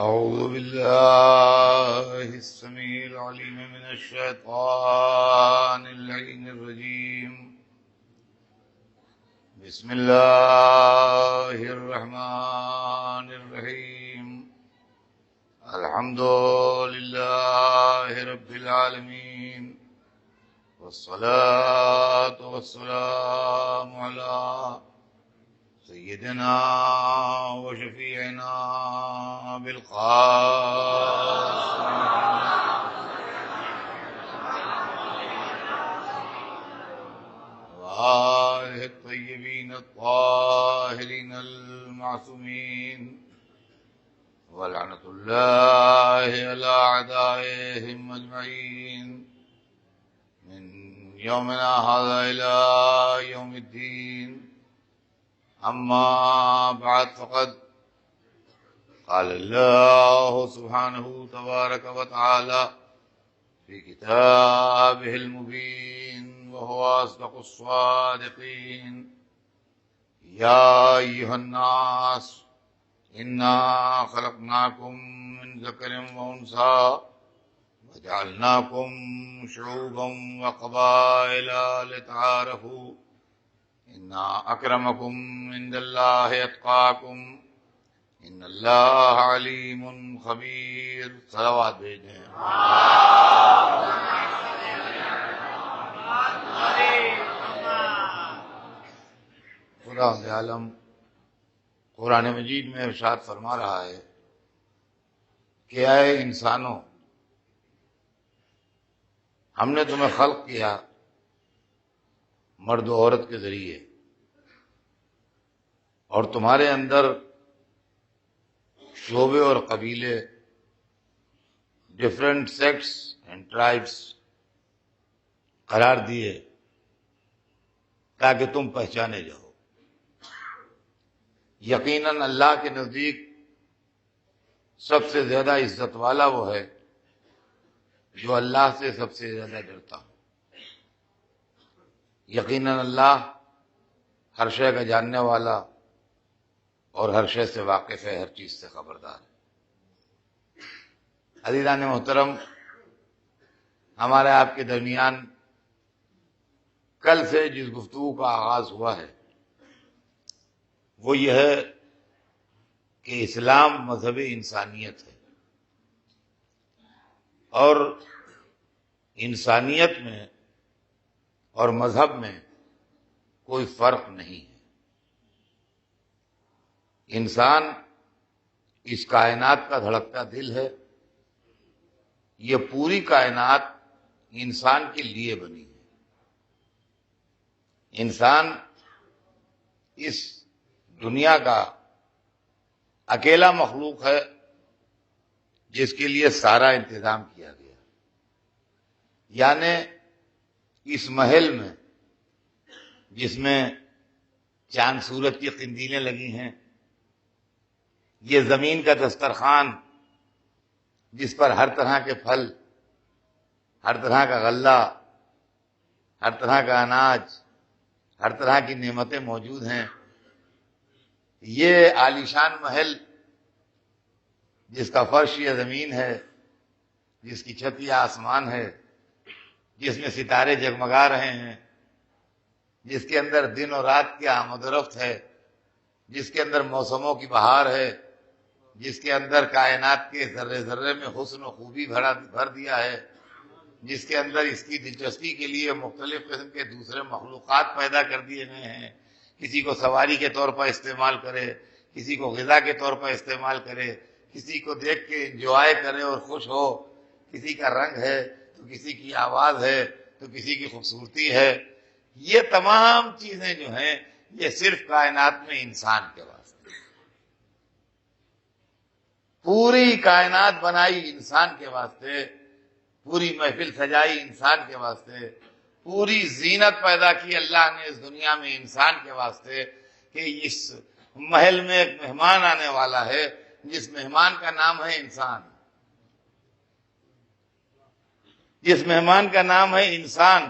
أعوذ بالله السميع العليم من الشيطان اللعين الرجيم. بسم الله الرحمن الرحيم. الحمد لله رب العالمين، والصلاة والسلام على سيدنا وشفيعنا بالقاسم وآله الطيبين الطاهرين المعصومين، ولعنة الله على أعدائهم أجمعين من يومنا هذا إلى يوم الدين. أما بعد، فقد قال الله سبحانه تبارك وتعالى في كتابه المبين وهو أصدق الصادقين: يا أيها الناس إنا خلقناكم من ذكر وأنثى وجعلناكم شعوبا وقبائل لتعارفوا إن أكرمكم عند الله أتقاكم إن اللہ علیم خبیر. صلوات بھیجیں. خدا عالم قرآن مجید میں ارشاد فرما رہا ہے کہ اے انسانوں، ہم نے تمہیں خلق کیا مرد و عورت کے ذریعے، اور تمہارے اندر شعبے اور قبیلے، ڈفرینٹ سیکٹس اینڈ ٹرائبس قرار دیے تاکہ تم پہچانے جاؤ. یقیناً اللہ کے نزدیک سب سے زیادہ عزت والا وہ ہے جو اللہ سے سب سے زیادہ ڈرتا ہو. یقیناً اللہ ہر شے کا جاننے والا اور ہر شے سے واقف ہے، ہر چیز سے خبردار ہے. عزیزان محترم، ہمارے آپ کے درمیان کل سے جس گفتگو کا آغاز ہوا ہے وہ یہ ہے کہ اسلام مذہب انسانیت ہے، اور انسانیت میں اور مذہب میں کوئی فرق نہیں ہے. انسان اس کائنات کا دھڑکتا دل ہے. یہ پوری کائنات انسان کے لیے بنی ہے. انسان اس دنیا کا اکیلا مخلوق ہے جس کے لیے سارا انتظام کیا گیا. یعنی اس محل میں جس میں چاند سورج کی قندیلیں لگی ہیں، یہ زمین کا دسترخوان جس پر ہر طرح کے پھل، ہر طرح کا غلہ، ہر طرح کا اناج، ہر طرح کی نعمتیں موجود ہیں، یہ عالیشان محل جس کا فرش یہ زمین ہے، جس کی چھت یہ آسمان ہے، جس میں ستارے جگمگا رہے ہیں، جس کے اندر دن اور رات کی آمد و رفت ہے، جس کے اندر موسموں کی بہار ہے، جس کے اندر کائنات کے ذرے ذرے میں حسن و خوبی بھر دیا ہے، جس کے اندر اس کی دلچسپی کے لیے مختلف قسم کے دوسرے مخلوقات پیدا کر دیے گئے ہیں. کسی کو سواری کے طور پر استعمال کرے، کسی کو غذا کے طور پر استعمال کرے، کسی کو دیکھ کے انجوائے کرے اور خوش ہو. کسی کا رنگ ہے تو کسی کی آواز ہے تو کسی کی خوبصورتی ہے. یہ تمام چیزیں جو ہیں یہ صرف کائنات میں انسان کے واسطے. پوری کائنات بنائی انسان کے واسطے، پوری محفل سجائی انسان کے واسطے، پوری زینت پیدا کی اللہ نے اس دنیا میں انسان کے واسطے کہ اس محل میں ایک مہمان آنے والا ہے جس مہمان کا نام ہے انسان. جس مہمان کا نام ہے انسان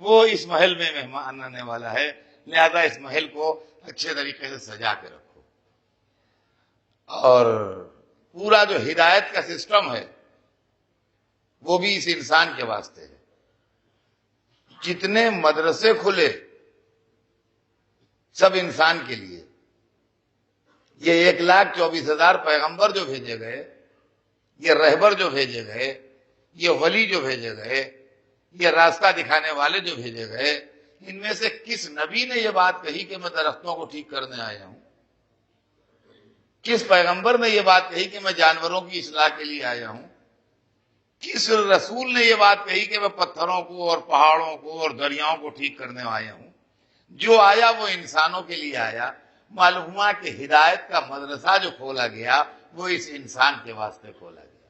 وہ اس محل میں مہمان آنے والا ہے. لہذا اس محل کو اچھے طریقے سے سجا کے رکھو. اور پورا جو ہدایت کا سسٹم ہے وہ بھی اس انسان کے واسطے ہے. جتنے مدرسے کھلے سب انسان کے لیے. یہ 1,24,000 پیغمبر جو بھیجے گئے، یہ رہبر جو بھیجے گئے، یہ ولی جو بھیجے گئے، یہ راستہ دکھانے والے جو بھیجے گئے، ان میں سے کس نبی نے یہ بات کہی کہ میں درختوں کو ٹھیک کرنے آیا ہوں؟ کس پیغمبر نے یہ بات کہی کہ میں جانوروں کی اصلاح کے لیے آیا ہوں؟ کس رسول نے یہ بات کہی کہ میں پتھروں کو اور پہاڑوں کو اور دریاؤں کو ٹھیک کرنے آیا ہوں؟ جو آیا وہ انسانوں کے لیے آیا. معلوم ہوا کہ ہدایت کا مدرسہ جو کھولا گیا وہ اس انسان کے واسطے کھولا گیا.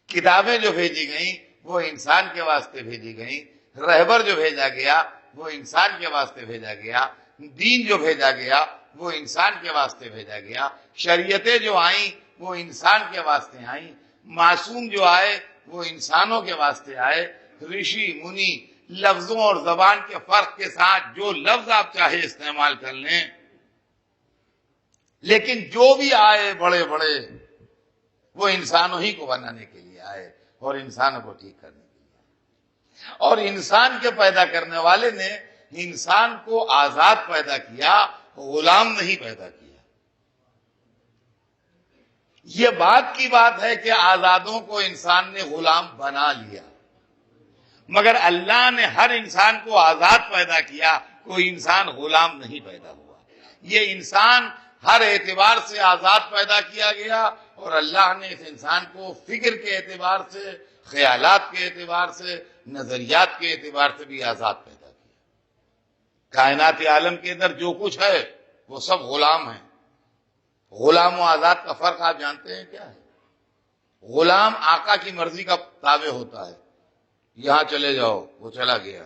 کتابیں جو بھیجی گئیں وہ انسان کے واسطے بھیجی گئیں. رہبر جو بھیجا گیا وہ انسان کے واسطے بھیجا گیا. دین جو بھیجا گیا وہ انسان کے واسطے بھیجا گیا. شریعتیں جو آئیں وہ انسان کے واسطے آئیں. معصوم جو آئے وہ انسانوں کے واسطے آئے. رشی منی لفظوں اور زبان کے فرق کے ساتھ جو لفظ آپ چاہے استعمال کر لیں، لیکن جو بھی آئے بڑے بڑے وہ انسانوں ہی کو بنانے کے لیے آئے اور انسانوں کو ٹھیک کرنے کے لیے آئے. اور انسان کے پیدا کرنے والے نے انسان کو آزاد پیدا کیا، غلام نہیں پیدا کیا. یہ بات کی بات ہے کہ آزادوں کو انسان نے غلام بنا لیا، مگر اللہ نے ہر انسان کو آزاد پیدا کیا، کوئی انسان غلام نہیں پیدا ہوا. یہ انسان ہر اعتبار سے آزاد پیدا کیا گیا، اور اللہ نے اس انسان کو فکر کے اعتبار سے، خیالات کے اعتبار سے، نظریات کے اعتبار سے بھی آزاد پیدا کیا. کائنات عالم کے اندر جو کچھ ہے وہ سب غلام ہیں. غلام و آزاد کا فرق آپ جانتے ہیں کیا ہے؟ غلام آقا کی مرضی کا تابع ہوتا ہے. یہاں چلے جاؤ، وہ چلا گیا.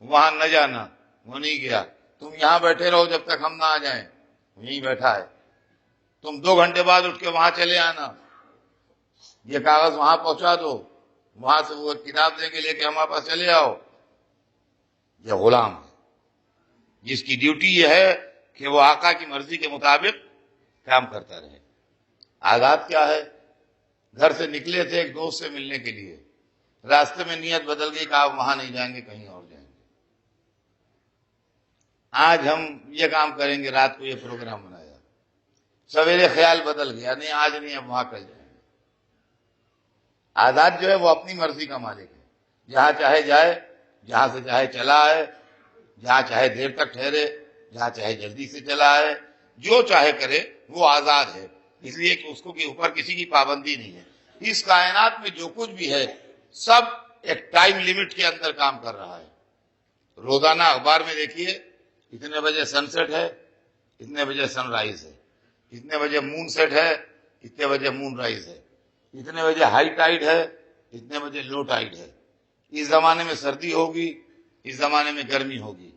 وہاں نہ جانا، وہ نہیں گیا. تم یہاں بیٹھے رہو جب تک ہم نہ آ جائیں، یہیں بیٹھا ہے. تم 2 گھنٹے بعد اٹھ کے وہاں چلے آنا، یہ کاغذ وہاں پہنچا دو، وہاں سے وہ کتاب دیں گے لے کے ہمارے پاس چلے آؤ. یہ غلام ہے جس کی ڈیوٹی یہ ہے کہ وہ آقا کی مرضی کے مطابق کام کرتا رہے. آزاد کیا ہے؟ گھر سے نکلے تھے ایک دوست سے ملنے کے لیے، راستے میں نیت بدل گئی کہ آپ وہاں نہیں جائیں گے، کہیں اور جائیں گے. آج ہم یہ کام کریں گے، رات کو یہ پروگرام بنایا، سویرے خیال بدل گیا، نہیں آج نہیں، اب وہاں کل جائیں گے. آزاد جو ہے وہ اپنی مرضی کا مالک ہے، جہاں چاہے جائے، جہاں سے چاہے چلا آئے، جہاں چاہے دیر تک ٹھہرے، جہاں چاہے جلدی سے چلا آئے، جو چاہے کرے، وہ آزاد ہے. اس لیے کہ اس کو کے اوپر کسی کی پابندی نہیں ہے. اس کائنات میں جو کچھ بھی ہے سب ایک ٹائم لیمٹ کے اندر کام کر رہا ہے. روزانہ اخبار میں دیکھیے، اتنے بجے سن سیٹ ہے، اتنے بجے سن رائز ہے، اتنے بجے مون سیٹ ہے، اتنے بجے مون رائز ہے، اتنے بجے ہائی ٹائیڈ ہے، اتنے بجے لو ٹائیڈ ہے. اس زمانے میں سردی ہوگی، اس زمانے میں گرمی ہوگی،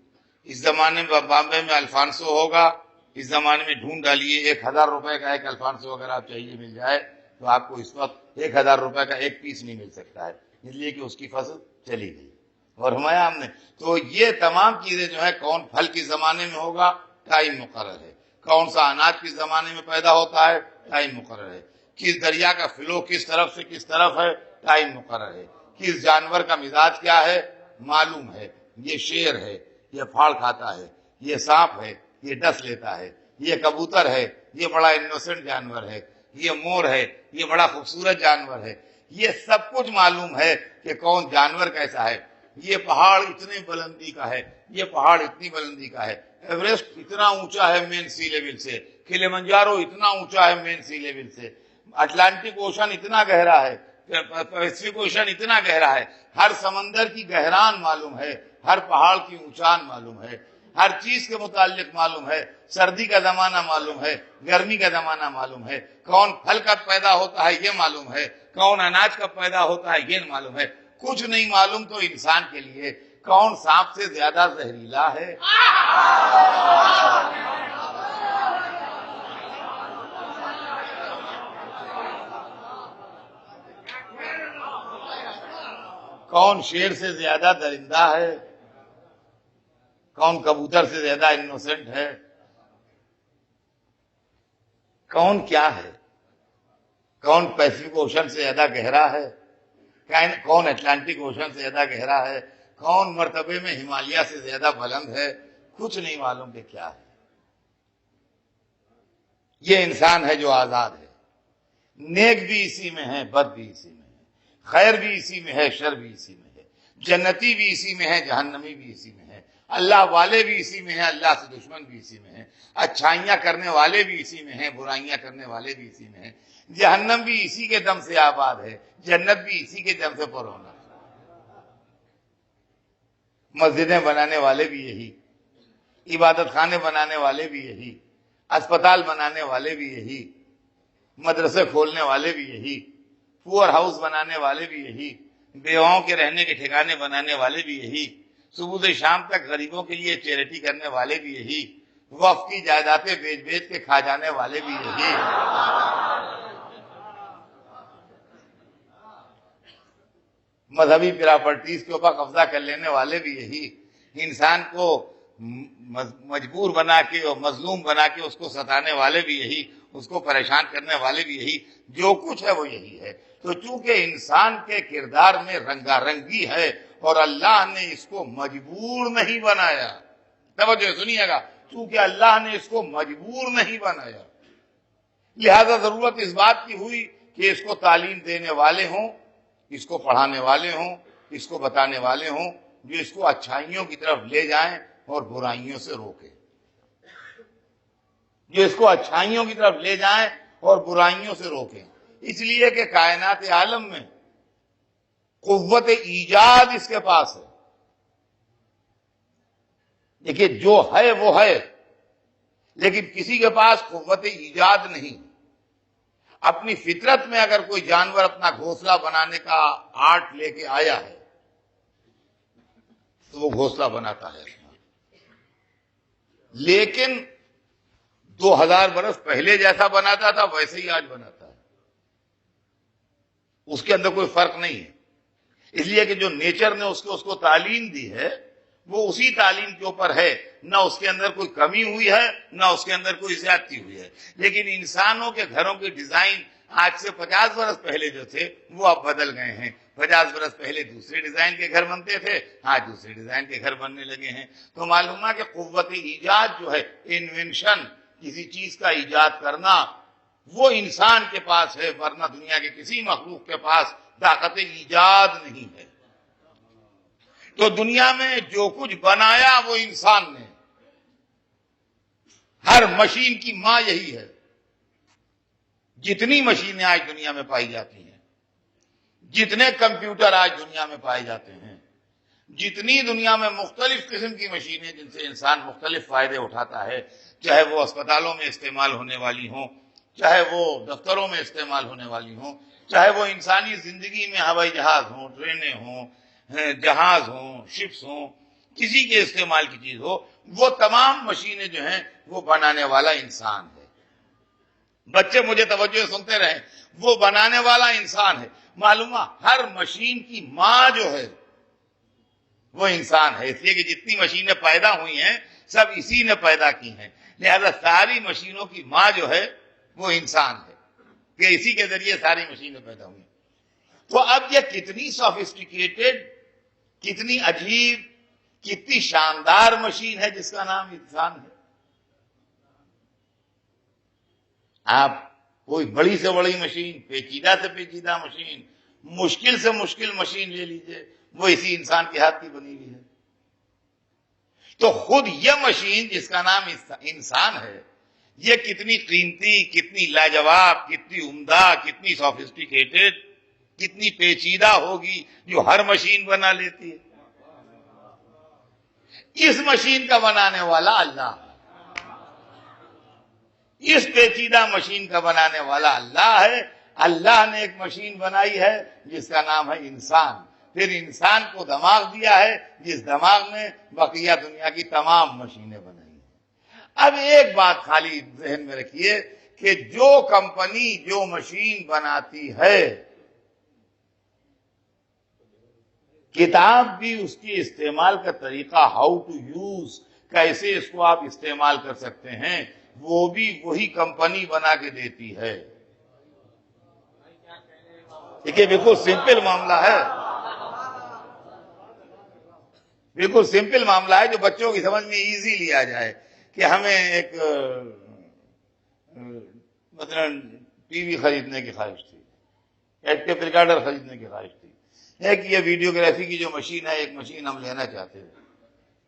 اس زمانے میں بامبے میں الفانسو ہوگا، اس زمانے میں ڈھونڈ ڈالیے 1,000 روپے کا ایک الفانسو اگر آپ چاہیے مل جائے تو آپ کو اس وقت 1,000 روپے کا ایک پیس نہیں مل سکتا ہے، اس لیے کہ اس کی فصل چلی گئی. اور ہمارا ہم نے تو یہ تمام چیزیں جو ہے، کون پھل کس زمانے میں ہوگا، ٹائم مقرر ہے. کون سا اناج کس زمانے میں پیدا ہوتا ہے، ٹائم مقرر ہے. کس دریا کا فلو کس طرف سے کس طرف ہے، ٹائم مقرر ہے. کس جانور کا مزاج کیا ہے، معلوم ہے. یہ شیر ہے، یہ پھاڑ کھاتا ہے، یہ سانپ ہے، یہ ڈس لیتا ہے، یہ کبوتر ہے، یہ بڑا انوسنٹ جانور ہے، یہ مور ہے، یہ بڑا خوبصورت جانور ہے. یہ سب کچھ معلوم ہے کہ کون جانور کیسا ہے. یہ پہاڑ اتنی بلندی کا ہے، یہ پہاڑ اتنی بلندی کا ہے. ایوریسٹ اتنا اونچا ہے مین سی لیول سے، کلیمنجارو اتنا اونچا ہے مین سی لیول سے، اٹلانٹک اوشن اتنا گہرا ہے، پیسفک اوشن اتنا گہرا ہے. ہر سمندر کی گہران معلوم ہے، ہر پہاڑ کی اونچان معلوم ہے، ہر چیز کے متعلق معلوم ہے. سردی کا زمانہ معلوم ہے، گرمی کا زمانہ معلوم ہے، کون پھل کا پیدا ہوتا ہے یہ معلوم ہے، کون اناج کا پیدا ہوتا ہے یہ معلوم ہے. کچھ نہیں معلوم تو انسان کے لیے کون سانپ سے زیادہ زہریلا ہے، کون شیر سے زیادہ درندہ ہے، کون کبوتر سے زیادہ انوسنٹ ہے، کون کیا ہے. کون پیسفک اوشن سے زیادہ گہرا ہے، کون اٹلانٹک اوشن سے زیادہ گہرا ہے، کون مرتبے میں ہمالیہ سے زیادہ بلند ہے، کچھ نہیں معلوم کہ کیا ہے۔ یہ انسان ہے جو آزاد ہے، نیک بھی اسی میں ہے، بد بھی اسی میں ہے، خیر بھی اسی میں ہے، شر بھی اسی میں ہے، جنتی بھی اسی میں ہے، جہنمی بھی اسی میں ہے، اللہ والے بھی اسی میں ہیں، اللہ سے دشمن بھی اسی میں ہیں، اچھائیاں کرنے والے بھی اسی میں ہیں، برائیاں کرنے والے بھی اسی میں ہیں، جہنم بھی اسی کے دم سے آباد ہے، جنت بھی اسی کے دم سے پر ہونا ہے۔ مسجدیں بنانے والے بھی یہی، عبادت خانے بنانے والے بھی یہی، اسپتال بنانے والے بھی یہی، مدرسے کھولنے والے بھی یہی، پور ہاؤس بنانے والے بھی یہی، بیواؤں کے رہنے کے ٹھکانے بنانے والے بھی یہی، صبح سے شام تک غریبوں کے لیے چیریٹی کرنے والے بھی یہی، وقف کی جائیدادیں بیچ بیچ کے کھا جانے والے بھی یہی، مذہبی پراپرٹیز کے اوپر قبضہ کر لینے والے بھی یہی، انسان کو مجبور بنا کے اور مظلوم بنا کے اس کو ستانے والے بھی یہی، اس کو پریشان کرنے والے بھی یہی، جو کچھ ہے وہ یہی ہے۔ تو چونکہ انسان کے کردار میں رنگا رنگی ہے اور اللہ نے اس کو مجبور نہیں بنایا، توجہ سنیے گا، چونکہ اللہ نے اس کو مجبور نہیں بنایا، لہذا ضرورت اس بات کی ہوئی کہ اس کو تعلیم دینے والے ہوں، اس کو پڑھانے والے ہوں، اس کو بتانے والے ہوں، جو اس کو اچھائیوں کی طرف لے جائیں اور برائیوں سے روکیں، جو اس کو اچھائیوں کی طرف لے جائیں اور برائیوں سے روکیں، اس لیے کہ کائنات عالم میں قوت ایجاد اس کے پاس ہے۔ دیکھیے جو ہے وہ ہے، لیکن کسی کے پاس قوت ایجاد نہیں۔ اپنی فطرت میں اگر کوئی جانور اپنا گھونسلہ بنانے کا آرٹ لے کے آیا ہے تو وہ گھونسلہ بناتا ہے، لیکن 2000 برس پہلے جیسا بناتا تھا ویسے ہی آج بناتا ہے، اس کے اندر کوئی فرق نہیں ہے، اس لیے کہ جو نیچر نے اس کو تعلیم دی ہے وہ اسی تعلیم کے اوپر ہے، نہ اس کے اندر کوئی کمی ہوئی ہے نہ اس کے اندر کوئی زیادتی ہوئی ہے۔ لیکن انسانوں کے گھروں کے ڈیزائن آج سے 50 برس پہلے جو تھے وہ اب بدل گئے ہیں، 50 برس پہلے دوسرے ڈیزائن کے گھر بنتے تھے، آج دوسرے ڈیزائن کے گھر بننے لگے ہیں۔ تو معلوم ہے کہ قوت ایجاد جو ہے، انوینشن، کسی چیز کا ایجاد کرنا، وہ انسان کے پاس ہے، ورنہ دنیا کے کسی مخلوق کے پاس طاقت ایجاد نہیں ہے۔ تو دنیا میں جو کچھ بنایا وہ انسان نے، ہر مشین کی ماں یہی ہے، جتنی مشینیں آج دنیا میں پائی جاتی ہیں، جتنے کمپیوٹر آج دنیا میں پائے جاتے ہیں، جتنی دنیا میں مختلف قسم کی مشینیں جن سے انسان مختلف فائدے اٹھاتا ہے، چاہے وہ اسپتالوں میں استعمال ہونے والی ہوں، چاہے وہ دفتروں میں استعمال ہونے والی ہوں، چاہے وہ انسانی زندگی میں ہوائی جہاز ہوں، ٹرینیں ہوں، جہاز ہوں، شپس ہوں، کسی کے استعمال کی چیز ہو، وہ تمام مشینیں جو ہیں وہ بنانے والا انسان ہے۔ بچے مجھے توجہ سنتے رہیں، وہ بنانے والا انسان ہے۔ معلوم ہے ہر مشین کی ماں جو ہے وہ انسان ہے، اس لیے کہ جتنی مشینیں پیدا ہوئی ہیں سب اسی نے پیدا کی ہیں، لہذا ساری مشینوں کی ماں جو ہے وہ انسان ہے، کہ اسی کے ذریعے ساری مشینیں پیدا ہوئی۔ تو اب یہ کتنی سوفسٹیکیٹڈ، کتنی عجیب، کتنی شاندار مشین ہے جس کا نام انسان ہے۔ آپ کوئی بڑی سے بڑی مشین، پیچیدہ سے پیچیدہ مشین، مشکل سے مشکل مشین لے لیجئے، وہ اسی انسان کے ہاتھ کی بنی ہوئی ہے۔ تو خود یہ مشین جس کا نام انسان ہے، یہ کتنی قیمتی، کتنی لاجواب، کتنی عمدہ، کتنی سوفسٹیکیٹڈ، کتنی پیچیدہ ہوگی جو ہر مشین بنا لیتی ہے۔ اس مشین کا بنانے والا اللہ ہے، اس پیچیدہ مشین کا بنانے والا اللہ ہے۔ اللہ نے ایک مشین بنائی ہے جس کا نام ہے انسان، پھر انسان کو دماغ دیا ہے جس دماغ میں بقیہ دنیا کی تمام مشینیں بنائی ہیں۔ اب ایک بات خالی ذہن میں رکھیے کہ جو کمپنی جو مشین بناتی ہے، کتاب بھی اس کی استعمال کا طریقہ، ہاؤ ٹو یوز، کیسے اس کو آپ استعمال کر سکتے ہیں، وہ بھی وہی کمپنی بنا کے دیتی ہے۔ دیکھیے بالکل سمپل معاملہ ہے، بالکل سمپل معاملہ ہے جو بچوں کی سمجھ میں ایزی لیا جائے کہ ہمیں ایک مثلا ٹی وی خریدنے کی خواہش تھی، ایک ٹیپ ریکارڈر خریدنے کی خواہش تھی، ایک یہ ویڈیوگرافی کی جو مشین ہے، ایک مشین ہم لینا چاہتے ہیں.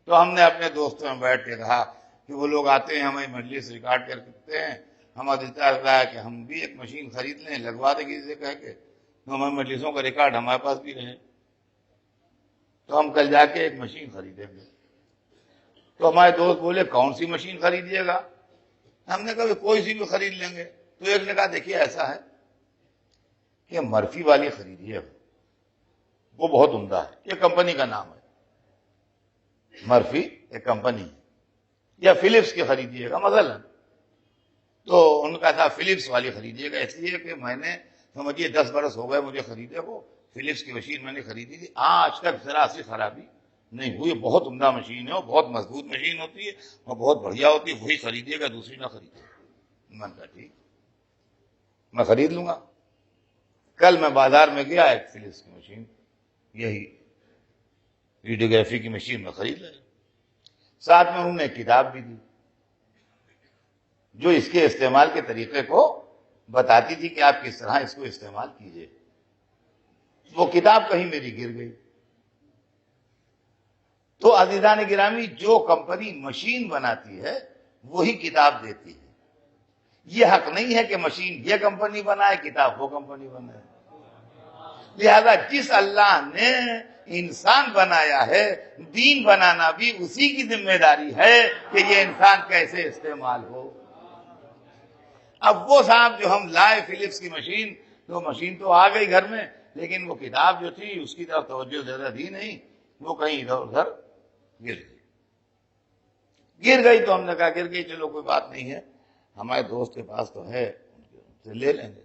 تو ہم نے اپنے دوستوں میں بیٹھ کے کہا کہ وہ لوگ آتے ہیں ہماری مجلس ریکارڈ کرتے ہیں، ہمارا دل چاہتا ہے کہ ہم بھی ایک مشین خرید لیں، لگوا دیں کسی سے کہہ کے، تو ہماری مجلسوں کا ریکارڈ ہمارے پاس بھی رہے. تو ہم کل جا کے ایک مشین خریدیں گے. تو ہمارے دوست بولے کون سی مشین خریدیے گا؟ ہم نے کہا کوئی سی بھی خرید لیں گے. تو ایک نے کہا دیکھیے ایسا ہے کہ مرفی والی خریدیے، وہ بہت عمدہ ہے، یہ کمپنی کا نام ہے مرفی، ایک کمپنی ہے. یا فلپس کی خریدیے گا مثلا. تو ان کا تھا فلپس والی خریدیے گا، اس لیے کہ میں نے سمجھیے 10 برس ہو گئے مجھے خریدے کو، فلپس کی مشین میں نے خریدی تھی، آج تک ذرا سی خرابی نہیں ہوئی، بہت عمدہ مشین ہے، اور بہت مضبوط مشین ہوتی ہے اور بہت بڑھیا ہوتی ہے، وہی خریدیے گا، دوسری نہ خریدیے. میں نے کہا ٹھیک میں خرید لوں گا. کل میں بازار میں گیا، ایک فلپس کی مشین، یہی ویڈیوگرافی کی مشین میں خرید لایا. ساتھ میں انہوں نے ایک کتاب بھی دی جو اس کے استعمال کے طریقے کو بتاتی تھی کہ آپ کس طرح اس کو استعمال کیجئے. وہ کتاب کہیں میری گر گئی. تو عزیزان گرامی، جو کمپنی مشین بناتی ہے وہی کتاب دیتی ہے. یہ حق نہیں ہے کہ مشین یہ کمپنی بنائے، کتاب وہ کمپنی بنائے. لہذا جس اللہ نے انسان بنایا ہے، دین بنانا بھی اسی کی ذمہ داری ہے کہ یہ انسان کیسے استعمال ہو. اب وہ صاحب جو ہم لائے فلپس کی مشین، تو مشین تو آ گئی گھر میں، لیکن وہ کتاب جو تھی اس کی طرف توجہ زیادہ دی نہیں، وہ کہیں ادھر ادھر گر گئی. گر گئی تو ہم نے کہا گر گئی، چلو کوئی بات نہیں ہے، ہمارے دوست کے پاس تو ہے، ان سے لے لیں گے.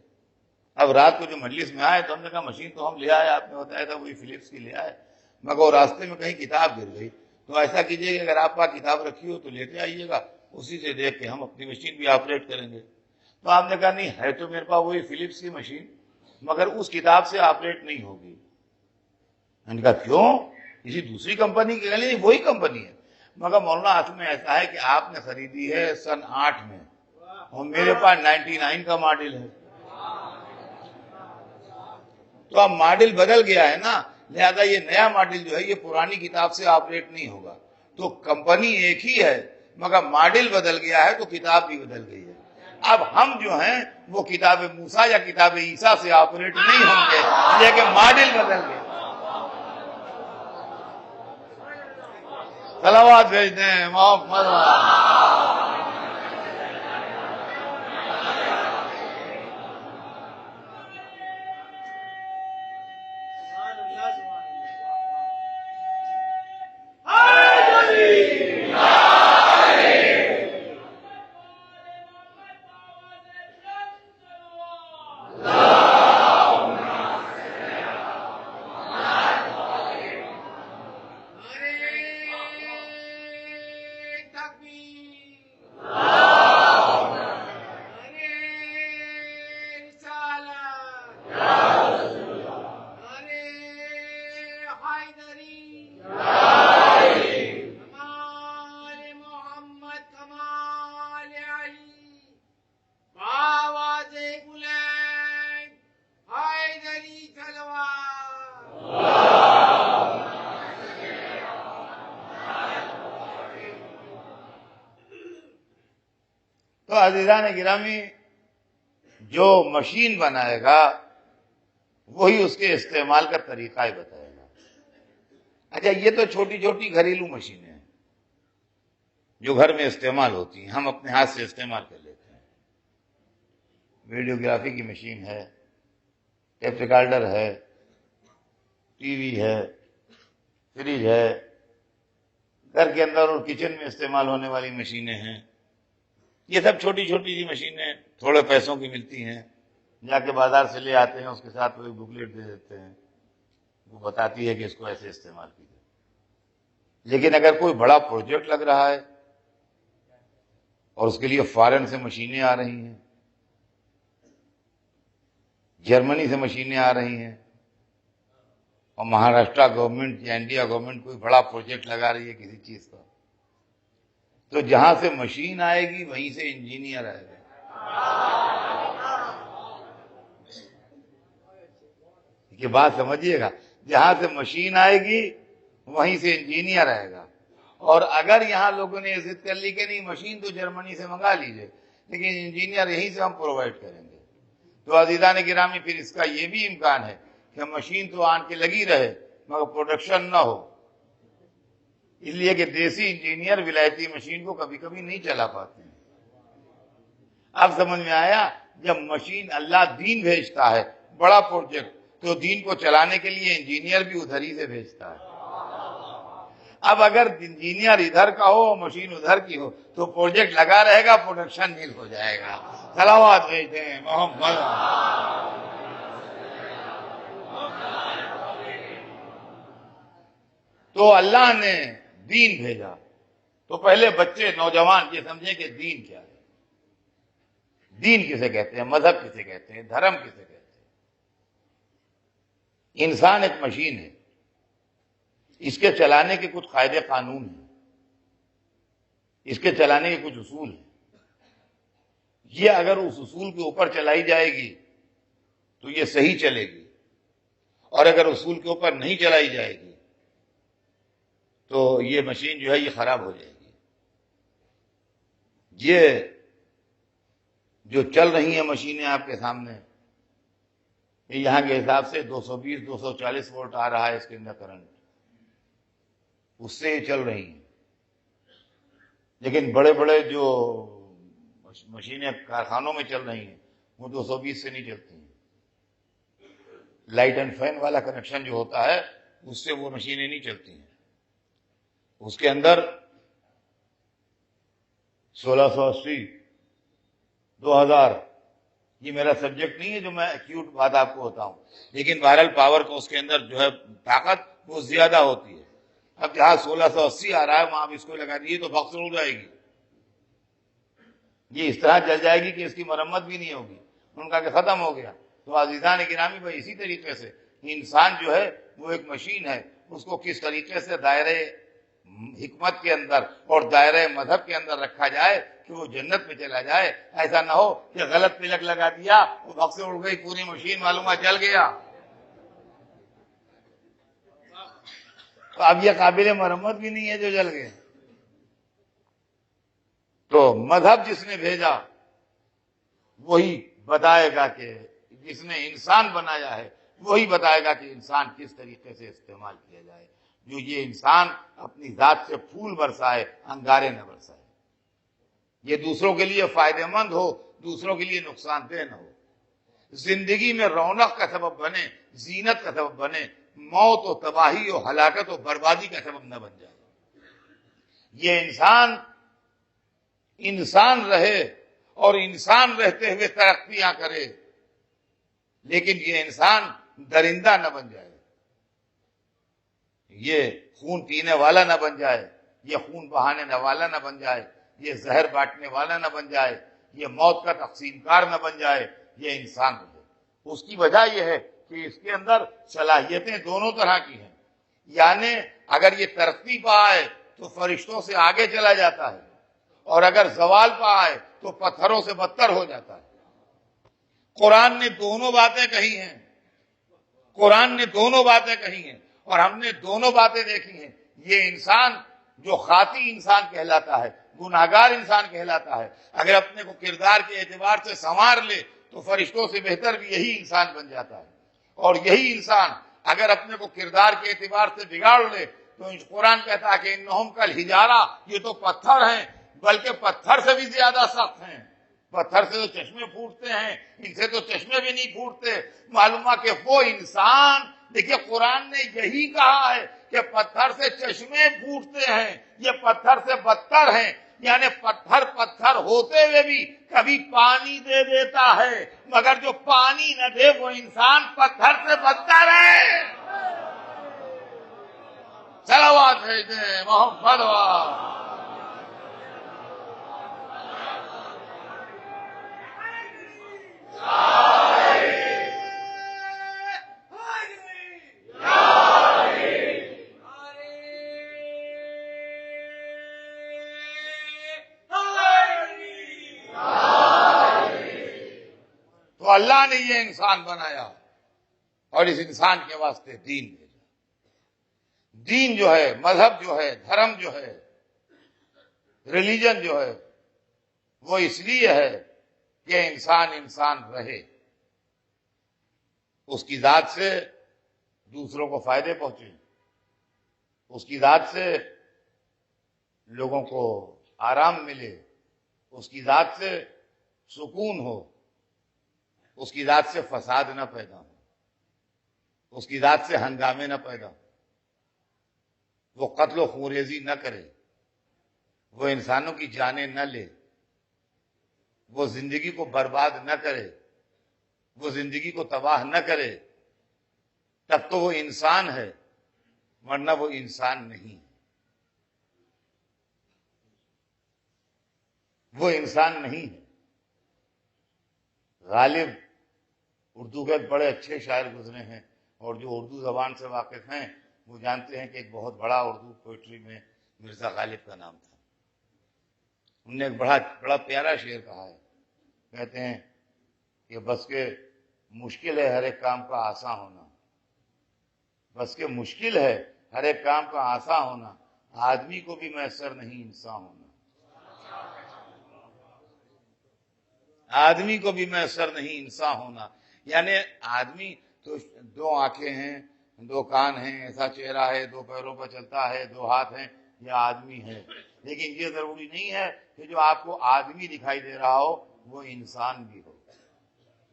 اب رات کو جو مجلس میں آئے تو ہم نے کہا مشین تو ہم لے آئے، آپ نے بتایا تھا وہی فلپس کی لے آئے، مگر راستے میں کہیں کتاب گر گئی. تو ایسا کیجیے کہ اگر آپ پاس کتاب رکھی ہو تو لیتے آئیے گا، اسی سے دیکھ کے ہم اپنی مشین بھی آپریٹ کریں گے. تو آپ نے کہا نہیں ہے تو میرے پاس وہی فلپس کی مشین، مگر اس کتاب سے آپریٹ نہیں ہوگی. میں نے کہا کیوں؟ کسی دوسری کمپنی کی؟ نہیں وہی کمپنی ہے. مگر مولانا اصل میں ایسا ہے کہ آپ نے خریدی ہے سن 8 میں اور میرے پاس 99 کا ماڈل ہے، تو اب ماڈل بدل گیا ہے نا، لہذا یہ نیا ماڈل جو ہے یہ پرانی کتاب سے آپریٹ نہیں ہوگا. تو کمپنی ایک ہی ہے مگر ماڈل بدل گیا ہے تو کتاب بھی بدل گئی ہے. اب ہم جو ہیں وہ کتاب موسیٰ یا کتاب عیسیٰ سے آپریٹ نہیں ہوں گے، لیکن ماڈل بدل گیا. صلوات بھیجتے ہیں محمد. تو عزیزان گرامی، جو مشین بنائے گا وہی اس کے استعمال کا طریقہ ہی بتائے گا. اچھا یہ تو چھوٹی چھوٹی گھریلو مشینیں ہیں جو گھر میں استعمال ہوتی ہیں، ہم اپنے ہاتھ سے استعمال کر لیتے ہیں. ویڈیوگرافی کی مشین ہے، ٹیپ ریکارڈر ہے، ٹی وی ہے، فریج ہے، گھر کے اندر اور کچن میں استعمال ہونے والی مشینیں ہیں. یہ سب چھوٹی چھوٹی سی مشینیں تھوڑے پیسوں کی ملتی ہیں، جا کے بازار سے لے آتے ہیں، اس کے ساتھ کوئی بکلیٹ دے دیتے ہیں، وہ بتاتی ہے کہ اس کو ایسے استعمال کیجیے. لیکن اگر کوئی بڑا پروجیکٹ لگ رہا ہے اور اس کے لیے فارن سے مشینیں آ رہی ہیں جرمنی سے مشینیں آ رہی ہیں، اور مہاراشٹر گورنمنٹ یا انڈیا گورنمنٹ کوئی بڑا پروجیکٹ لگا رہی ہے کسی چیز کا، تو جہاں سے مشین آئے گی وہیں سے انجینئر آئے گا۔ یہ بات سمجھیے گا، جہاں سے مشین آئے گی وہیں سے انجینئر آئے گا۔ اور اگر یہاں لوگوں نے ضد کر لی کہ نہیں مشین تو جرمنی سے منگا لیجئے لیکن انجینئر یہیں سے ہم پرووائڈ کریں گے، تو عزیزان گرامی پھر اس کا یہ بھی امکان ہے کہ مشین تو آن کے لگی رہے مگر پروڈکشن نہ ہو، اس لیے کہ دیسی انجینئر ولایتی مشین کو کبھی کبھی نہیں چلا پاتے ہیں۔ اب سمجھ میں آیا، جب مشین اللہ دین بھیجتا ہے بڑا پروجیکٹ، تو دین کو چلانے کے لیے انجینئر بھی ادھر ہی سے بھیجتا ہے۔ اب اگر انجینئر ادھر کا ہو مشین ادھر کی ہو تو پروجیکٹ لگا رہے گا، پروڈکشن نیل ہو جائے گا۔ صلوات بھیجتے ہیں محمد۔ تو اللہ نے دین بھیجا، تو پہلے بچے نوجوان یہ سمجھیں کہ دین کیا ہے، دین کسے کہتے ہیں، مذہب کسے کہتے ہیں، دھرم کسے کہتے ہیں۔ انسان ایک مشین ہے، اس کے چلانے کے کچھ قاعدے قانون ہیں، اس کے چلانے کے کچھ اصول ہیں۔ یہ اگر اس اصول کے اوپر چلائی جائے گی تو یہ صحیح چلے گی، اور اگر اصول کے اوپر نہیں چلائی جائے گی تو یہ مشین جو ہے یہ خراب ہو جائے گی۔ یہ جو چل رہی ہیں مشینیں آپ کے سامنے، یہ یہاں کے حساب سے 220 240 وولٹ آ رہا ہے اس کے اندر کرنٹ، اس سے یہ چل رہی ہیں۔ لیکن بڑے بڑے جو مشینیں کارخانوں میں چل رہی ہیں وہ 220 سے نہیں چلتی ہیں۔ لائٹ اینڈ فین والا کنیکشن جو ہوتا ہے اس سے وہ مشینیں نہیں چلتی ہیں، اس کے اندر 1680 2000، یہ میرا سبجیکٹ نہیں ہے جو میں ایکیوٹ بات آپ کو بتاؤں، لیکن بہرحال پاور کو اس کے اندر جو ہے طاقت وہ زیادہ ہوتی ہے۔ اب جہاں 1680 آ رہا ہے وہاں آپ اس کو لگا دیے تو بخش اڑ جائے گی، یہ اس طرح چل جائے گی کہ اس کی مرمت بھی نہیں ہوگی، ان کا کہ ختم ہو گیا۔ تو عزیزان گرامی بھائی اسی طریقے سے انسان جو ہے وہ ایک مشین ہے، اس کو کس طریقے سے دائرے حکمت کے اندر اور دائرہ مذہب کے اندر رکھا جائے کہ وہ جنت میں چلا جائے، ایسا نہ ہو کہ غلط پلک لگا دیا وہ بخش سے اڑ گئی پوری مشین معلومہ جل گیا، تو اب یہ قابل مرمت بھی نہیں ہے جو جل گئے۔ تو مذہب جس نے بھیجا وہی بتائے گا کہ جس نے انسان بنایا ہے وہی بتائے گا کہ انسان کس طریقے سے استعمال کیا جائے، جو یہ انسان اپنی ذات سے پھول برسائے انگارے نہ برسائے، یہ دوسروں کے لیے فائدہ مند ہو، دوسروں کے لیے نقصان دہ نہ ہو، زندگی میں رونق کا سبب بنے، زینت کا سبب بنے، موت و تباہی و ہلاکت و بربادی کا سبب نہ بن جائے۔ یہ انسان رہے اور انسان رہتے ہوئے ترقیاں کرے، لیکن یہ انسان درندہ نہ بن جائے، یہ خون پینے والا نہ بن جائے، یہ خون بہانے والا نہ بن جائے، یہ زہر بانٹنے والا نہ بن جائے، یہ موت کا تقسیم کار نہ بن جائے، یہ انسان رہے۔ اس کی وجہ یہ ہے کہ اس کے اندر صلاحیتیں دونوں طرح کی ہیں، یعنی اگر یہ ترقی پا آئے تو فرشتوں سے آگے چلا جاتا ہے، اور اگر زوال پا آئے تو پتھروں سے بدتر ہو جاتا ہے۔ قرآن نے دونوں باتیں کہی ہیں، قرآن نے دونوں باتیں کہی ہیں، اور ہم نے دونوں باتیں دیکھی ہیں۔ یہ انسان جو خاطی انسان کہلاتا ہے، گناہگار انسان کہلاتا ہے، اگر اپنے کو کردار کے اعتبار سے سنوار لے تو فرشتوں سے بہتر بھی یہی انسان بن جاتا ہے، اور یہی انسان اگر اپنے کو کردار کے اعتبار سے بگاڑ لے تو قرآن کہتا ہے کہ انہم کالحجارہ، یہ تو پتھر ہیں، بلکہ پتھر سے بھی زیادہ سخت ہیں۔ پتھر سے تو چشمے پھوٹتے ہیں، ان سے تو چشمے بھی نہیں پھوٹتے۔ معلوم ہے کہ وہ انسان، دیکھیے قرآن نے یہی کہا ہے کہ پتھر سے چشمے پھوٹتے ہیں، یہ پتھر سے بدتر ہیں، یعنی پتھر ہوتے ہوئے بھی کبھی پانی دے دیتا ہے، مگر جو پانی نہ دے وہ انسان پتھر سے بدتر ہے۔ صلوات بھیجتے ہیں محمد وال۔ اللہ نے یہ انسان بنایا اور اس انسان کے واسطے دین بھیجا. دین جو ہے، مذہب جو ہے، دھرم جو ہے، ریلیجن جو ہے، وہ اس لیے ہے کہ انسان رہے، اس کی ذات سے دوسروں کو فائدے پہنچے، اس کی ذات سے لوگوں کو آرام ملے، اس کی ذات سے سکون ہو، اس کی ذات سے فساد نہ پیدا ہو، اس کی ذات سے ہنگامے نہ پیدا ہو، وہ قتل و خونریزی نہ کرے، وہ انسانوں کی جانیں نہ لے، وہ زندگی کو برباد نہ کرے، وہ زندگی کو تباہ نہ کرے، تب تو وہ انسان ہے، ورنہ وہ انسان نہیں ہے. وہ انسان نہیں ہے. غالب اردو کے بڑے اچھے شاعر گزرے ہیں، اور جو اردو زبان سے واقف ہیں وہ جانتے ہیں کہ ایک بہت بڑا اردو پوئٹری میں مرزا غالب کا نام تھا. انہوں نے ایک بڑا پیارا شعر کہا ہے. کہتے ہیں کہ بس کے مشکل ہے ہر ایک کام کا آسان ہونا، بس کے مشکل ہے ہر ایک کام کا آسان ہونا، آدمی کو بھی میسر نہیں انسان ہونا. آدمی کو بھی میسر نہیں انسان ہونا. یعنی آدمی تو دو آنکھیں ہیں، دو کان ہیں، ایسا چہرہ ہے، دو پیروں پر چلتا ہے، دو ہاتھ ہیں، یہ آدمی ہے. لیکن یہ ضروری نہیں ہے کہ جو آپ کو آدمی دکھائی دے رہا ہو وہ انسان بھی ہو.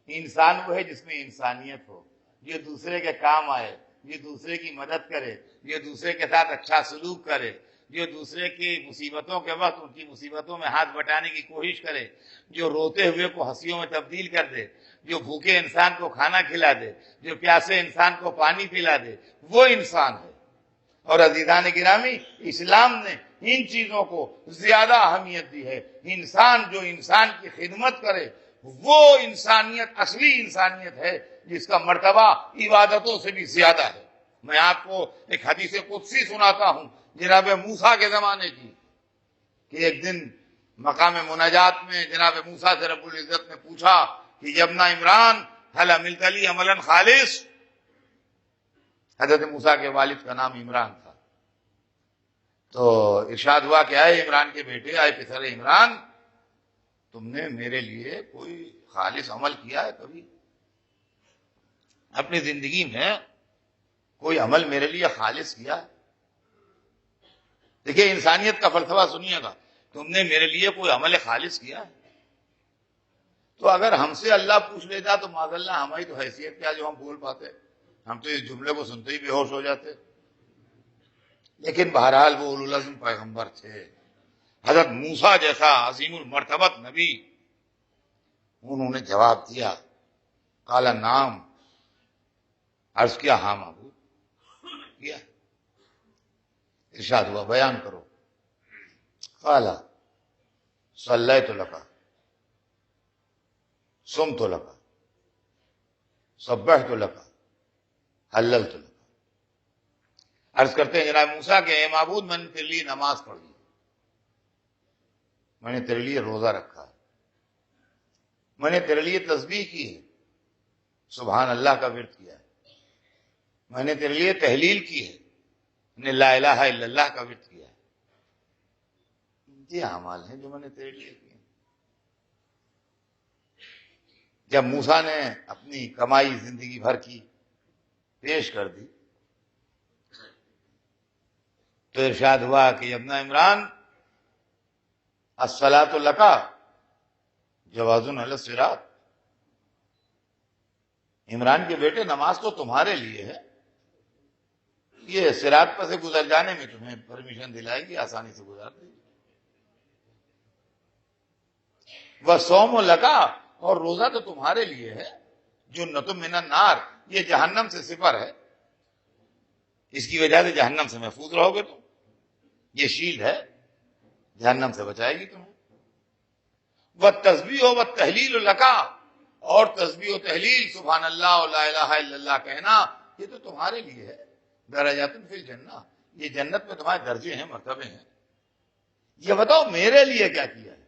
انسان وہ ہے جس میں انسانیت ہو، یہ دوسرے کے کام آئے، یہ دوسرے کی مدد کرے، یہ دوسرے کے ساتھ اچھا سلوک کرے، جو دوسرے کی مصیبتوں کے وقت ان کی مصیبتوں میں ہاتھ بٹانے کی کوشش کرے، جو روتے ہوئے کو ہنسیوں میں تبدیل کر دے، جو بھوکے انسان کو کھانا کھلا دے، جو پیاسے انسان کو پانی پلا دے، وہ انسان ہے. اور عزیزان گرامی، اسلام نے ان چیزوں کو زیادہ اہمیت دی ہے. انسان جو انسان کی خدمت کرے وہ انسانیت، اصلی انسانیت ہے، جس کا مرتبہ عبادتوں سے بھی زیادہ ہے. میں آپ کو ایک حدیث قدسی سناتا ہوں جناب موسیٰ کے زمانے کی، کہ ایک دن مقام مناجات میں جناب موسیٰ سے رب العزت نے پوچھا کہ ابن عمران هل عملت لی عملا خالص. حضرت موسیٰ کے والد کا نام عمران تھا. تو ارشاد ہوا کہ آئے عمران کے بیٹے، آئے پسر عمران، تم نے میرے لیے کوئی خالص عمل کیا ہے کبھی؟ اپنی زندگی میں کوئی عمل میرے لیے خالص کیا ہے؟ دیکھیے انسانیت کا فلسفہ سنیے گا. تم نے میرے لیے کوئی عمل خالص کیا ہے؟ تو اگر ہم سے اللہ پوچھ لیتا تو معاذ اللہ ہماری تو حیثیت کیا جو ہم بول پاتے. ہم تو اس جملے کو سنتے ہی بے ہوش ہو جاتے. لیکن بہرحال وہ اولو العزم پیغمبر تھے. حضرت موسیٰ جیسا عظیم المرتبت نبی، انہوں نے جواب دیا، قال نام، عرض کیا ہاں معبود کیا. ارشاد ہوا بیان کرو. قال صلیت لک، صمت لک، سبحت لک، حللت لک. عرض کرتے ہیں جناب موسیٰ کہ اے معبود، میں نے تیرے لیے نماز پڑھ لی، میں نے تیرے لیے روزہ رکھا ہے، میں نے تیرے لیے تسبیح کی ہے، سبحان اللہ کا ورد کیا ہے، میں نے تیرے لیے تحلیل کی ہے، میں نے لا الہ الا اللہ کا ورد کیا ہے. یہ اعمال ہیں جو میں نے تیرے لیے کیے. جب موسیٰ نے اپنی کمائی زندگی بھر کی پیش کر دی تو ارشاد ہوا کہ ابن عمران الصلاۃ لک جواز علی الصراط. عمران کے بیٹے نماز تو تمہارے لیے ہے، یہ صراط پر سے گزر جانے میں تمہیں پرمیشن دلائے گی، آسانی سے گزار دے گی. وَالصَّوْمُ لَكَ، اور روزہ تو تمہارے لیے ہے. جُنَّةٌ مِّنَ النَّارِ، یہ جہنم سے سپر ہے، اس کی وجہ سے جہنم سے محفوظ رہو گے تم. یہ شیلڈ ہے، جہنم سے بچائے گی تمہیں. وَالتَّسْبِیحُ وَالتَّحْلِیلُ لَكَ، اور تسبیح و تحلیل، سبحان اللہ اور لا الہ الا اللہ کہنا، یہ تو تمہارے لیے ہے. درجات فی الجنہ، یہ جنت میں تمہارے درجے ہیں، مرتبے ہیں. یہ بتاؤ میرے لیے کیا کیا ہے؟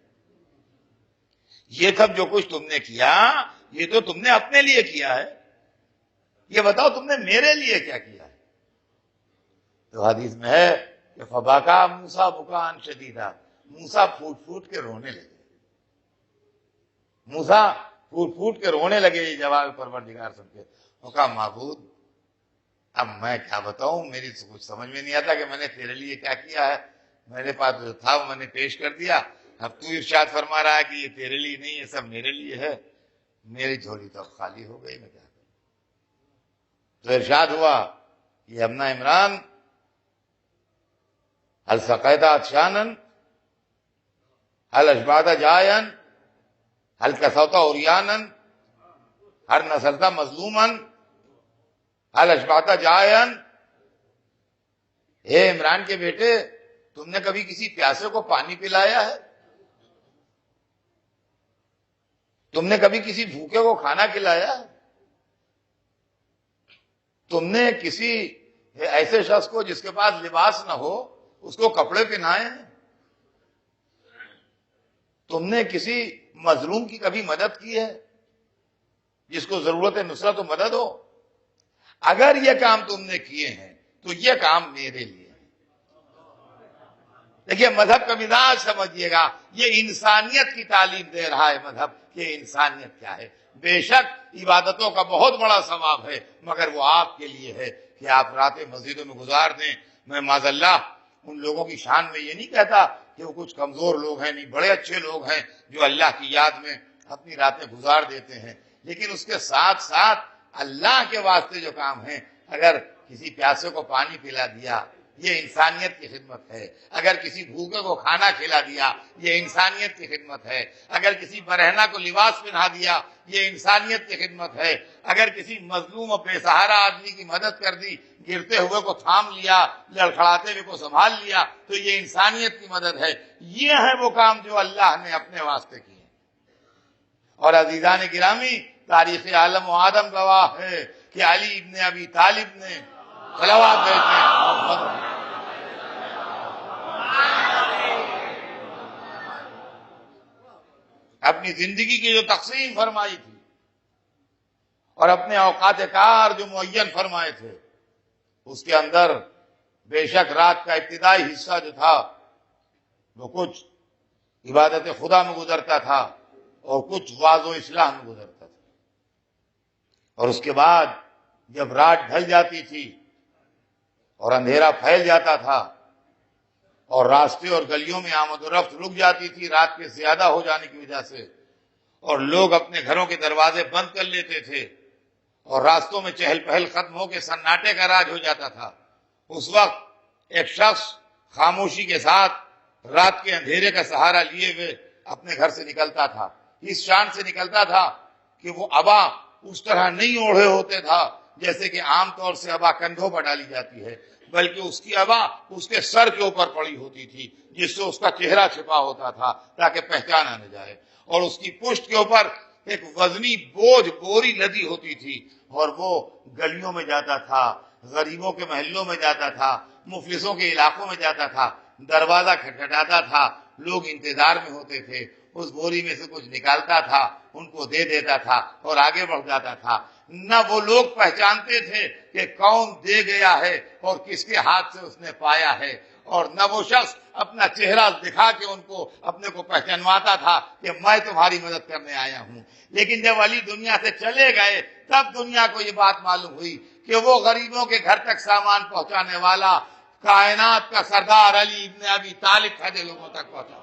یہ سب جو کچھ تم نے کیا یہ تو تم نے اپنے لیے کیا ہے، یہ بتاؤ تم نے میرے لیے کیا کیا ہے؟ تو حدیث میں ہے کہ فباکا موسیٰ بکاء شدیدا، موسیٰ پھوٹ پھوٹ کے رونے لگے، موسیٰ پھوٹ پھوٹ کے رونے لگے یہ جواب پروردگار سن کے۔ وہ کہا معبود اب میں کیا بتاؤں، میری کچھ سمجھ میں نہیں آتا کہ میں نے تیرے لیے کیا کیا ہے، میرے پاس جو تھا وہ میں نے پیش کر دیا، اب تو ارشاد فرما رہا ہے کہ یہ تیرے لیے نہیں، یہ سب میرے لیے ہے، میری جھولی تو اب خالی ہو گئی، میں کیا کروں؟ تو ارشاد ہوا یہ ابن عمران هل سقيت عطشانا هل اشبعت جائعا هل كسوت عريانا هل نصرت مظلوما هل اشبعت جائعا۔ اے عمران کے بیٹے، تم نے کبھی کسی پیاسے کو پانی پلایا ہے؟ تم نے کبھی کسی بھوکے کو کھانا کھلایا ہے؟ تم نے کسی ایسے شخص کو جس کے پاس لباس نہ ہو اس کو کپڑے پہنائے ہیں؟ تم نے کسی مظلوم کی کبھی مدد کی ہے جس کو ضرورت نصرت و مدد ہو؟ اگر یہ کام تم نے کیے ہیں تو یہ کام میرے لیے ہے۔ دیکھیے مذہب کا مزاج سمجھیے گا، یہ انسانیت کی تعلیم دے رہا ہے مذہب کہ انسانیت کیا ہے۔ بے شک عبادتوں کا بہت بڑا ثواب ہے، مگر وہ آپ کے لیے ہے کہ آپ راتیں مسجدوں میں گزار دیں۔ میں معاذ اللہ ان لوگوں کی شان میں یہ نہیں کہتا کہ وہ کچھ کمزور لوگ ہیں، نہیں، بڑے اچھے لوگ ہیں جو اللہ کی یاد میں اپنی راتیں گزار دیتے ہیں، لیکن اس کے ساتھ ساتھ اللہ کے واسطے جو کام ہیں، اگر کسی پیاسے کو پانی پلا دیا یہ انسانیت کی خدمت ہے، اگر کسی بھوکے کو کھانا کھلا دیا یہ انسانیت کی خدمت ہے، اگر کسی برہنہ کو لباس پہنا دیا یہ انسانیت کی خدمت ہے، اگر کسی مظلوم اور بے سہارا آدمی کی مدد کر دی، گرتے ہوئے کو تھام لیا، لڑکھڑاتے ہوئے کو سنبھال لیا، تو یہ انسانیت کی مدد ہے۔ یہ ہے وہ کام جو اللہ نے اپنے واسطے کیے۔ اور عزیزان گرامی، تاریخ عالم و آدم گواہ ہے کہ علی ابن ابی طالب نے صلوات بھیجتے ہیں، اپنی زندگی کی جو تقسیم فرمائی تھی اور اپنے اوقات کار جو معین فرمائے تھے، اس کے اندر بے شک رات کا ابتدائی حصہ جو تھا وہ کچھ عبادت خدا میں گزرتا تھا اور کچھ واعظ و اصلاح میں گزرتا تھا، اور اس کے بعد جب رات ڈھل جاتی تھی اور اندھیرا پھیل جاتا تھا اور راستے اور گلیوں میں آمد و رفت رک جاتی تھی رات کے زیادہ ہو جانے کی وجہ سے، اور لوگ اپنے گھروں کے دروازے بند کر لیتے تھے اور راستوں میں چہل پہل ختم ہو کے سناٹے کا راج ہو جاتا تھا، اس وقت ایک شخص خاموشی کے ساتھ رات کے اندھیرے کا سہارا لیے ہوئے اپنے گھر سے نکلتا تھا۔ اس شان سے نکلتا تھا کہ وہ عبا اس طرح نہیں اوڑھے ہوتے تھا جیسے کہ عام طور سے عبا کندھوں پر ڈالی جاتی ہے، بلکہ اس کی عبا اس کے سر کے اوپر پڑی ہوتی تھی جس سے اس کا چہرہ چھپا ہوتا تھا تاکہ پہچانا نہ جائے، اور اس کی پشت کے اوپر ایک وزنی بوجھ بوری لدی ہوتی تھی، اور وہ گلیوں میں جاتا تھا، غریبوں کے محلوں میں جاتا تھا، مفلسوں کے علاقوں میں جاتا تھا، دروازہ کھٹکھٹاتا تھا، لوگ انتظار میں ہوتے تھے، اس بوری میں سے کچھ نکالتا تھا، ان کو دے دیتا تھا اور آگے بڑھ جاتا تھا۔ نہ وہ لوگ پہچانتے تھے کہ کون دے گیا ہے اور کس کے ہاتھ سے اس نے پایا ہے، اور نہ وہ شخص اپنا چہرہ دکھا کے ان کو اپنے کو پہچانواتا تھا کہ میں تمہاری مدد کرنے آیا ہوں۔ لیکن جب علی دنیا سے چلے گئے تب دنیا کو یہ بات معلوم ہوئی کہ وہ غریبوں کے گھر تک سامان پہنچانے والا کائنات کا سردار علی ابن ابی طالب تھا جو لوگوں تک پہنچا۔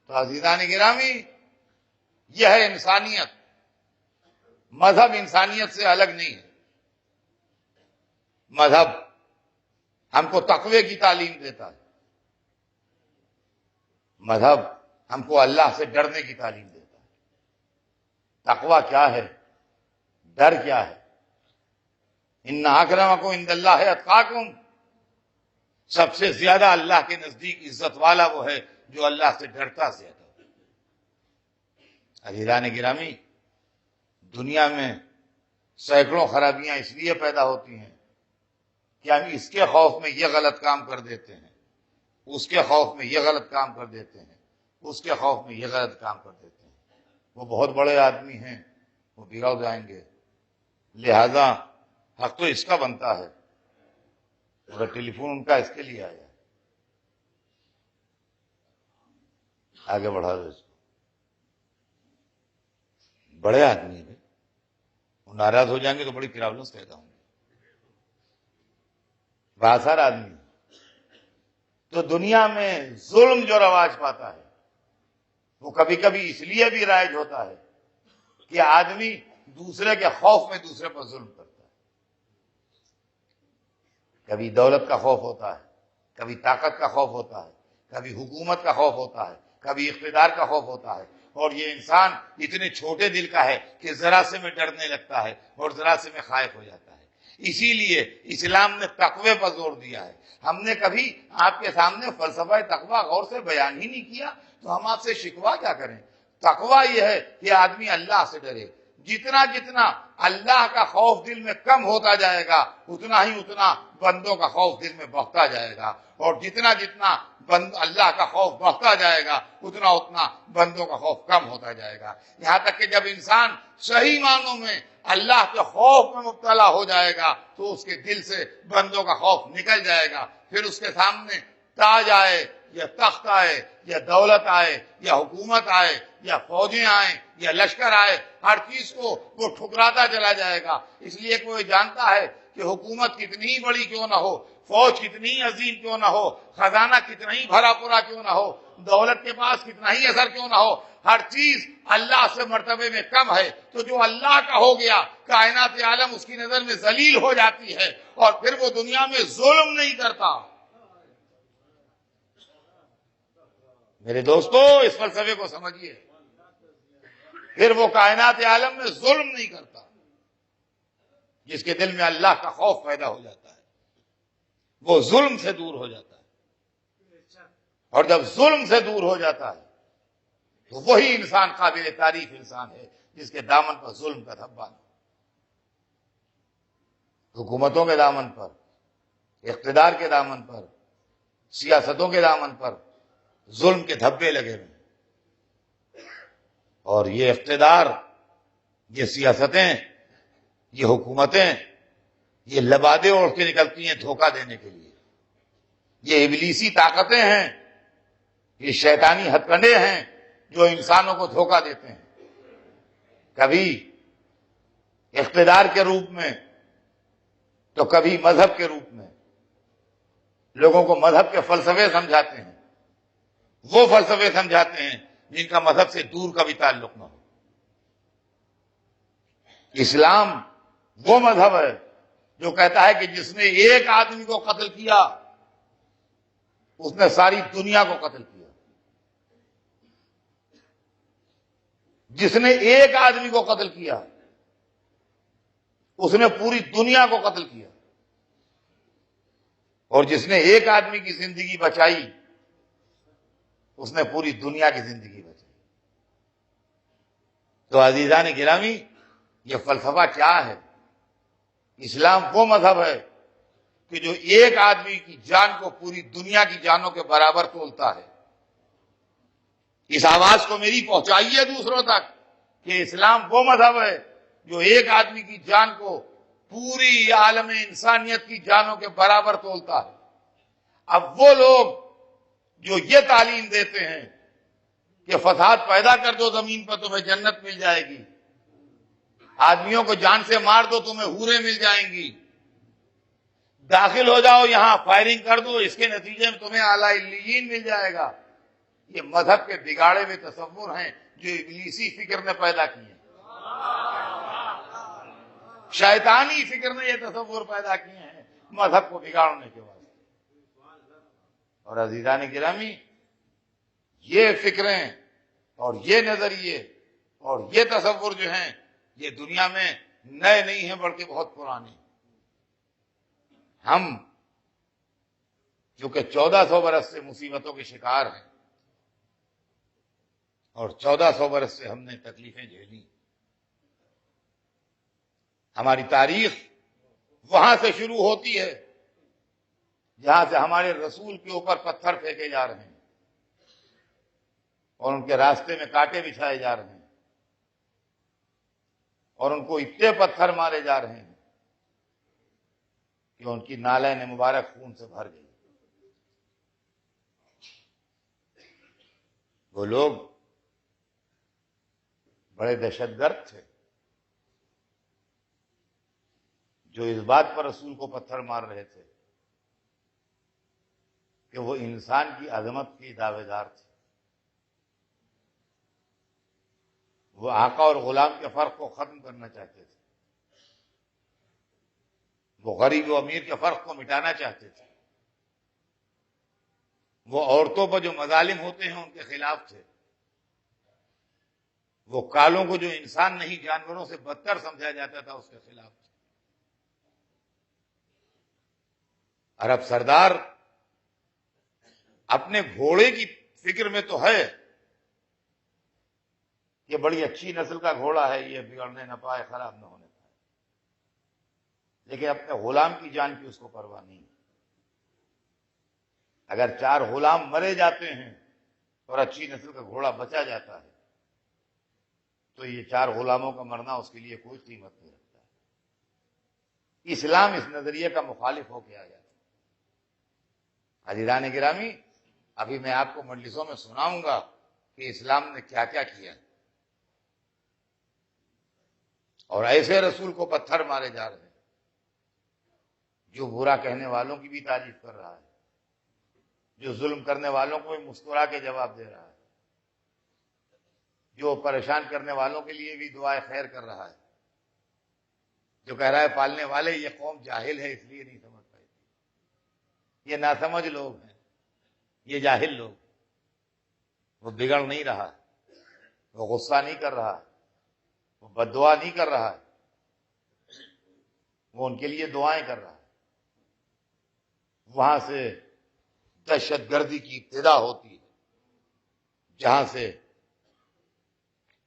تو عزیزان گرامی، یہ ہے انسانیت۔ مذہب انسانیت سے الگ نہیں ہے۔ مذہب ہم کو تقوی کی تعلیم دیتا ہے، مذہب ہم کو اللہ سے ڈرنے کی تعلیم دیتا ہے۔ تقوی کیا ہے؟ ڈر کیا ہے؟ ان اکرمکم عند اللہ اتقاکم، سب سے زیادہ اللہ کے نزدیک عزت والا وہ ہے جو اللہ سے ڈرتا زیادہ ہو۔ عزیزان گرامی، دنیا میں سینکڑوں خرابیاں اس لیے پیدا ہوتی ہیں کہ ہم اس کے خوف میں یہ غلط کام کر دیتے ہیں، اس کے خوف میں یہ غلط کام کر دیتے ہیں، اس کے خوف میں یہ غلط کام کر دیتے ہیں۔ وہ بہت بڑے آدمی ہیں، وہ بگڑ جائیں گے، لہذا حق تو اس کا بنتا ہے، مگر ٹیلی فون ان کا اس کے لیے آیا، آگے بڑھا دو اس کو۔ بڑے آدمی ہیں، وہ ناراض ہو جائیں گے تو بڑی پرابلمس پیدا ہوں گی، باثر آدمی۔ تو دنیا میں ظلم جو رواج پاتا ہے وہ کبھی کبھی اس لیے بھی رائج ہوتا ہے کہ آدمی دوسرے کے خوف میں دوسرے پر ظلم کرتا ہے۔ کبھی دولت کا خوف ہوتا ہے، کبھی طاقت کا خوف ہوتا ہے، کبھی حکومت کا خوف ہوتا ہے، کبھی اقتدار کا خوف ہوتا ہے، اور یہ انسان اتنے چھوٹے دل کا ہے کہ ذرا سے میں ڈرنے لگتا ہے اور ذرا سے میں خائف ہو جاتا ہے۔ اسی لیے اسلام نے تقوی پر زور دیا ہے۔ ہم نے کبھی آپ کے سامنے فلسفہ تقوی غور سے بیان ہی نہیں کیا، تو ہم آپ سے شکوا کیا کریں؟ تقوی یہ ہے کہ آدمی اللہ سے ڈرے۔ جتنا جتنا اللہ کا خوف دل میں کم ہوتا جائے گا، اتنا ہی اتنا بندوں کا خوف دل میں بڑھتا جائے گا، اور جتنا جتنا اللہ کا خوف بڑھتا جائے گا، اتنا اتنا بندوں کا خوف کم ہوتا جائے گا، یہاں تک کہ جب انسان صحیح معنوں میں اللہ کے خوف میں مبتلا ہو جائے گا تو اس کے دل سے بندوں کا خوف نکل جائے گا۔ پھر اس کے سامنے تاج آئے یا تخت آئے یا دولت آئے یا حکومت آئے یا فوجیں آئیں یا لشکر آئے، ہر چیز کو وہ ٹھکراتا چلا جائے گا۔ اس لیے کوئی جانتا ہے کہ حکومت کتنی بڑی کیوں نہ ہو، فوج کتنی عظیم کیوں نہ ہو، خزانہ کتنا ہی بھرا پورا کیوں نہ ہو، دولت کے پاس کتنا ہی اثر کیوں نہ ہو، ہر چیز اللہ سے مرتبے میں کم ہے۔ تو جو اللہ کا ہو گیا، کائنات عالم اس کی نظر میں ذلیل ہو جاتی ہے، اور پھر وہ دنیا میں ظلم نہیں کرتا۔ میرے دوستو، اس فلسفے کو سمجھیے، پھر وہ کائنات عالم میں ظلم نہیں کرتا۔ جس کے دل میں اللہ کا خوف پیدا ہو جاتا ہے وہ ظلم سے دور ہو جاتا ہے، اور جب ظلم سے دور ہو جاتا ہے تو وہی انسان قابل تعریف انسان ہے جس کے دامن پر ظلم کا دھبا نہیں۔ حکومتوں کے دامن پر، اقتدار کے دامن پر، سیاستوں کے دامن پر ظلم کے دھبے لگے ہوئے ہیں، اور یہ اقتدار، یہ سیاستیں، یہ حکومتیں، یہ لبادے اوڑھ کے نکلتی ہیں دھوکہ دینے کے لیے۔ یہ ابلیسی طاقتیں ہیں، یہ شیطانی ہتھ کنڈے ہیں جو انسانوں کو دھوکہ دیتے ہیں، کبھی اقتدار کے روپ میں تو کبھی مذہب کے روپ میں۔ لوگوں کو مذہب کے فلسفے سمجھاتے ہیں، وہ فلسفے سمجھاتے ہیں جن کا مذہب سے دور کا بھی تعلق نہ ہو۔ اسلام وہ مذہب ہے جو کہتا ہے کہ جس نے ایک آدمی کو قتل کیا اس نے ساری دنیا کو قتل کیا۔ جس نے ایک آدمی کو قتل کیا اس نے پوری دنیا کو قتل کیا، اور جس نے ایک آدمی کی زندگی بچائی اس نے پوری دنیا کی زندگی بچائی۔ تو عزیزان گرامی، یہ فلسفہ کیا ہے؟ اسلام وہ مذہب ہے کہ جو ایک آدمی کی جان کو پوری دنیا کی جانوں کے برابر تولتا ہے۔ اس آواز کو میری پہنچائیے دوسروں تک کہ اسلام وہ مذہب ہے جو ایک آدمی کی جان کو پوری عالم انسانیت کی جانوں کے برابر تولتا ہے۔ اب وہ لوگ جو یہ تعلیم دیتے ہیں کہ فساد پیدا کر دو زمین پر تمہیں جنت مل جائے گی، آدمیوں کو جان سے مار دو تمہیں حوریں مل جائیں گی، داخل ہو جاؤ یہاں فائرنگ کر دو اس کے نتیجے میں تمہیں اعلی علیین مل جائے گا، یہ مذہب کے بگاڑے ہوئے تصور ہیں جو ابلیسی فکر نے پیدا کیے ہیں، شیطانی فکر نے یہ تصور پیدا کیے ہیں مذہب کو بگاڑنے کے واسطے۔ اور عزیزان گرامی، یہ فکریں اور یہ نظریے اور یہ تصور جو ہیں یہ دنیا میں نئے نہیں ہیں بلکہ بہت پرانے۔ ہم جو کہ 1400 برس سے مصیبتوں کے شکار ہیں، اور 1400 برس سے ہم نے تکلیفیں جھیلی. ہماری تاریخ وہاں سے شروع ہوتی ہے جہاں سے ہمارے رسول کے اوپر پتھر پھینکے جا رہے ہیں اور ان کے راستے میں کانٹے بچھائے جا رہے ہیں اور ان کو اتنے پتھر مارے جا رہے ہیں کہ ان کی نالین مبارک خون سے بھر گئی. وہ لوگ بڑے دہشت گرد تھے جو اس بات پر رسول کو پتھر مار رہے تھے کہ وہ انسان کی عظمت کی دعوے دار تھے. وہ آقا اور غلام کے فرق کو ختم کرنا چاہتے تھے. وہ غریب و امیر کے فرق کو مٹانا چاہتے تھے. وہ عورتوں پر جو مظالم ہوتے ہیں ان کے خلاف تھے. وہ کالوں کو جو انسان نہیں جانوروں سے بدتر سمجھا جاتا تھا اس کے خلاف تھے. عرب سردار اپنے گھوڑے کی فکر میں تو ہے کہ بڑی اچھی نسل کا گھوڑا ہے، یہ بگڑنے نہ پائے، خراب نہ ہونے پائے، لیکن اپنے غلام کی جان کی اس کو پرواہ نہیں. اگر 4 غلام مرے جاتے ہیں اور اچھی نسل کا گھوڑا بچا جاتا ہے تو یہ 4 غلاموں کا مرنا اس کے لیے کوئی قیمت نہیں رکھتا ہے. اسلام اس نظریے کا مخالف ہو کے آیا. عزیزان گرامی، ابھی میں آپ کو مجلسوں میں سناؤں گا کہ اسلام نے کیا کیا کیا اور ایسے رسول کو پتھر مارے جا رہے ہیں جو برا کہنے والوں کی بھی تعریف کر رہا ہے، جو ظلم کرنے والوں کو بھی مسکرا کے جواب دے رہا ہے، جو پریشان کرنے والوں کے لیے بھی دعائے خیر کر رہا ہے، جو کہہ رہا ہے پالنے والے یہ قوم جاہل ہے اس لیے نہیں سمجھ پائی، یہ ناسمجھ لوگ ہیں، یہ جاہل لوگ. وہ بگڑ نہیں رہا، وہ غصہ نہیں کر رہا، وہ بددعا نہیں کر رہا ہے، وہ ان کے لیے دعائیں کر رہا ہے. وہاں سے دہشت گردی کی ابتدا ہوتی ہے جہاں سے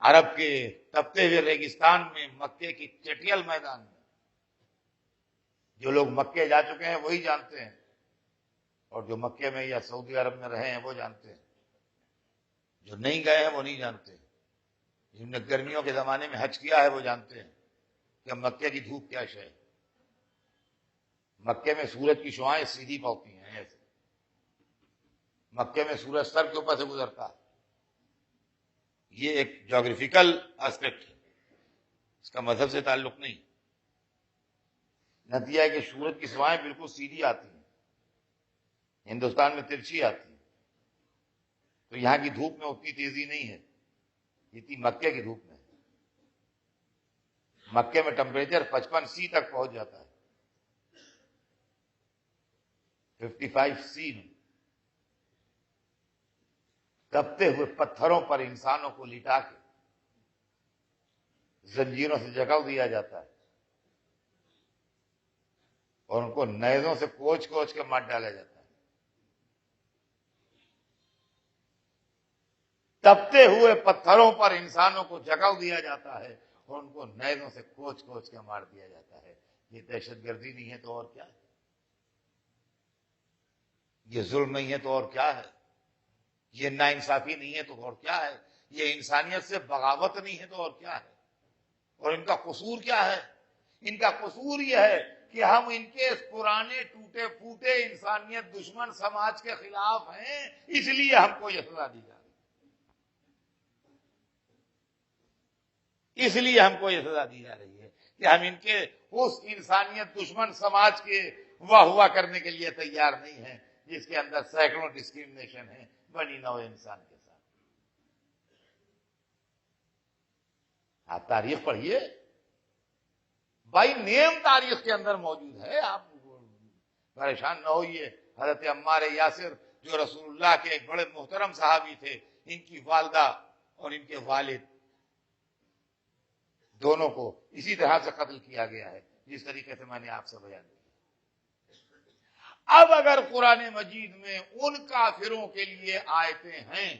عرب کے تپتے ہوئے ریگستان میں مکے کی چٹیل میدان میں جو لوگ مکے جا چکے ہیں وہی جانتے ہیں اور جو مکے میں یا سعودی عرب میں رہے ہیں وہ جانتے ہیں. جو نہیں گئے ہیں وہ نہیں جانتے. جن نے گرمیوں کے زمانے میں حج کیا ہے وہ جانتے ہیں کہ مکے کی دھوپ کیا شے ہے. مکے میں سورج کی شعاعیں سیدھی پڑتی ہیں ایسے. مکے میں سورج سر کے اوپر سے گزرتا ہے. یہ ایک جغرافیکل اسپیکٹ ہے، اس کا مذہب سے تعلق نہیں. نتیجہ ہے کہ سورج کی شعاعیں بالکل سیدھی آتی ہیں، ہندوستان میں ترچھی آتی ہیں، تو یہاں کی دھوپ میں اتنی تیزی نہیں ہے جتنی مکے کی دھوپ میں ہے. مکے میں ٹمپریچر 55°C تک پہنچ جاتا ہے، 55°C میں. تپتے ہوئے پتھروں پر انسانوں کو لٹا کے زنجیروں سے جکڑ دیا جاتا ہے اور ان کو نیزوں سے کوچ کوچ کے مار ڈالا جاتا ہے. تپتے ہوئے پتھروں پر انسانوں کو جکڑ دیا جاتا ہے اور ان کو نیزوں سے کوچ کوچ کے مار دیا جاتا ہے. یہ دہشت گردی نہیں ہے تو اور کیا ہے؟ یہ ظلم نہیں ہے تو اور کیا ہے؟ یہ ناانصافی نہیں ہے تو اور کیا ہے؟ یہ انسانیت سے بغاوت نہیں ہے تو اور کیا ہے؟ اور ان کا قصور کیا ہے؟ ان کا قصور یہ ہے کہ ہم ان کے اس پرانے ٹوٹے پھوٹے انسانیت دشمن سماج کے خلاف ہیں، اس لیے ہم کو یہ سزا دی جا رہی ہے. اس لیے ہم کو یہ سزا دی جا رہی ہے کہ ہم ان کے اس انسانیت دشمن سماج کے واہ ہوا کرنے کے لیے تیار نہیں ہیں جس کے اندر سینکڑوں ڈسکریمنیشن ہے بنی نوع انسان کے ساتھ. آپ تاریخ پڑھیے، بائی نیم تاریخ کے اندر موجود ہے. آپ پریشان نہ ہوئیے. حضرت عمار یاسر جو رسول اللہ کے ایک بڑے محترم صحابی تھے، ان کی والدہ اور ان کے والد دونوں کو اسی طرح سے قتل کیا گیا ہے جس طریقے سے میں نے آپ سے بیان کیا. اب اگر قرآن مجید میں ان کافروں کے لیے آیتیں ہیں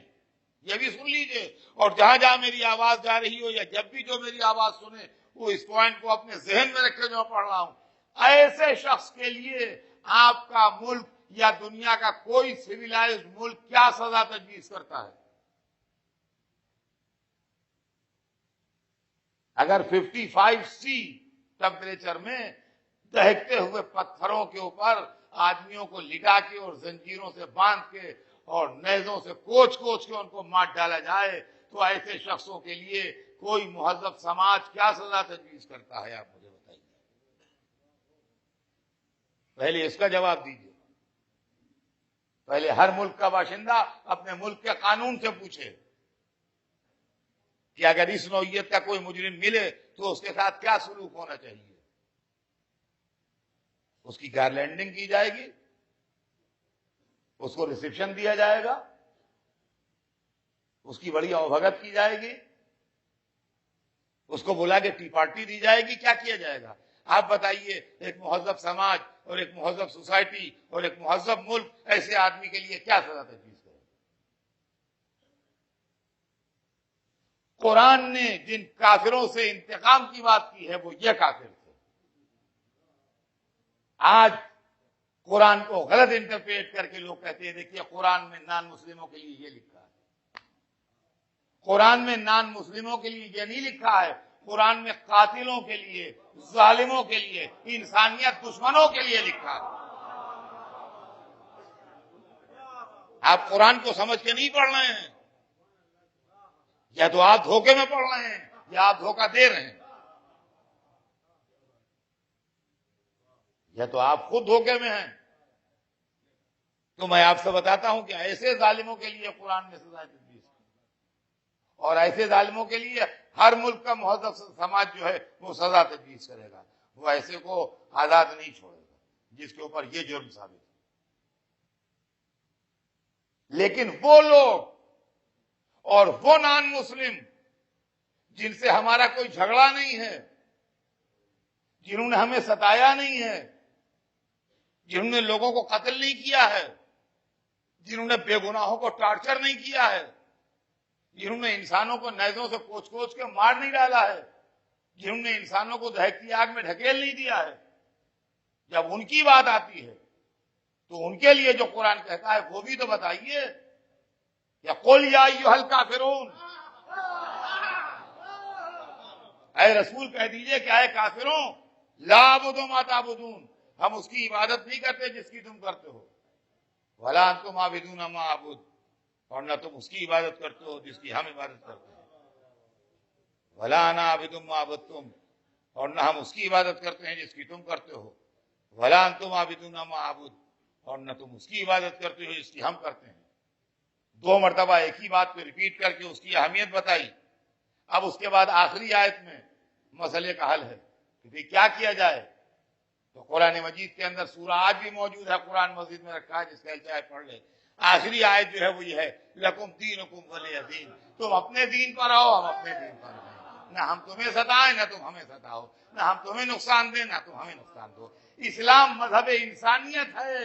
یہ بھی سن لیجئے، اور جہاں جہاں میری آواز جا رہی ہو یا جب بھی جو میری آواز سنے وہ اس پوائنٹ کو اپنے ذہن میں رکھے جو پڑھ رہا ہوں. ایسے شخص کے لیے آپ کا ملک یا دنیا کا کوئی سویلائزڈ ملک کیا سزا تجویز کرتا ہے؟ اگر 55°C ٹمپریچر میں دہکتے ہوئے پتھروں کے اوپر آدمیوں کو لٹا کے اور زنجیروں سے باندھ کے اور نیزوں سے کوچ کوچ کے ان کو مار ڈالا جائے تو ایسے شخصوں کے لیے کوئی مہذب سماج کیا سزا تجویز کرتا ہے؟ آپ مجھے بتائیے. پہلے اس کا جواب دیجیے. پہلے ہر ملک کا باشندہ اپنے ملک کے قانون سے پوچھے کہ اگر اس نوعیت کا کوئی مجرم ملے تو اس کے ساتھ کیا سلوک ہونا چاہیے. اس کی گارلینڈنگ کی جائے گی، اس کو ریسیپشن دیا جائے گا، اس کی بڑی اوبھگت کی جائے گی، اس کو بلا کے ٹی پارٹی دی جائے گی، کیا کیا جائے گا؟ آپ بتائیے. ایک مہذب سماج اور ایک مہذب سوسائٹی اور ایک مہذب ملک ایسے آدمی کے لیے کیا سزا تجویز کرے؟ قرآن نے جن کافروں سے انتقام کی بات کی ہے وہ یہ کافر تھے. آج قرآن کو غلط انٹرپریٹ کر کے لوگ کہتے ہیں دیکھیے قرآن میں نان مسلموں کے لیے یہ لکھا ہے. قرآن میں نان مسلموں کے لیے یہ نہیں لکھا ہے. قرآن میں قاتلوں کے لیے، ظالموں کے لیے، انسانیت دشمنوں کے لیے لکھا ہے. آپ قرآن کو سمجھ کے نہیں پڑھ رہے ہیں، یا تو آپ دھوکے میں پڑھ رہے ہیں یا آپ دھوکہ دے رہے ہیں، یا تو آپ خود دھوکے میں ہیں. تو میں آپ سے بتاتا ہوں کہ ایسے ظالموں کے لیے قرآن میں سزا تجویز کی، اور ایسے ظالموں کے لیے ہر ملک کا مہذب سماج جو ہے وہ سزا تجویز کرے گا. وہ ایسے کو آزاد نہیں چھوڑے گا جس کے اوپر یہ جرم ثابت ہے. لیکن وہ لوگ اور وہ نان مسلم جن سے ہمارا کوئی جھگڑا نہیں ہے، جنہوں نے ہمیں ستایا نہیں ہے، جنہوں نے لوگوں کو قتل نہیں کیا ہے، جنہوں نے بے گناہوں کو ٹارچر نہیں کیا ہے، جنہوں نے انسانوں کو نیزوں سے کوچ کوچ کے مار نہیں ڈالا ہے، جنہوں نے انسانوں کو دہکتی آگ میں ڈھکیل نہیں دیا ہے، جب ان کی بات آتی ہے تو ان کے لیے جو قرآن کہتا ہے وہ بھی تو بتائیے. یا قل یا ایھا الکافرون، اے رسول کہہ دیجئے کہ اے کافروں، لا اعبد ما تعبدون، ہم اس کی عبادت نہیں کرتے جس کی تم کرتے ہو، ولا انتم عابدون ما اعبد، اور نہ تم اس کی عبادت کرتے ہو جس کی ہم عبادت کرتے ہیں، ولا انا عابد ما عبدتم، اور نہ ہم اس کی عبادت کرتے ہیں جس کی تم کرتے ہو، ولا انتم عابدون ما اعبد، اور نہ تم اس کی عبادت کرتے ہو جس کی ہم کرتے ہیں. 2 مرتبہ ایک ہی بات کو ریپیٹ کر کے اس کی اہمیت بتائی. اب اس کے بعد آخری آیت میں مسئلے کا حل ہے کہ بھئی کیا کیا جائے. تو قرآن مجید کے اندر سورہ آج بھی موجود ہے، قرآن مسجد میں رکھا ہے، جس کا چاہے پڑھ لے. آخری آیت جو ہے وہ یہ ہے لکم دینکم ولی دین، تم اپنے دین پر رہو، ہم اپنے دین پر رہیں، نہ ہم تمہیں ستائیں نہ تم ہمیں ستاؤ، نہ ہم تمہیں نقصان دیں نہ تم ہمیں نقصان دو. اسلام مذہب انسانیت ہے،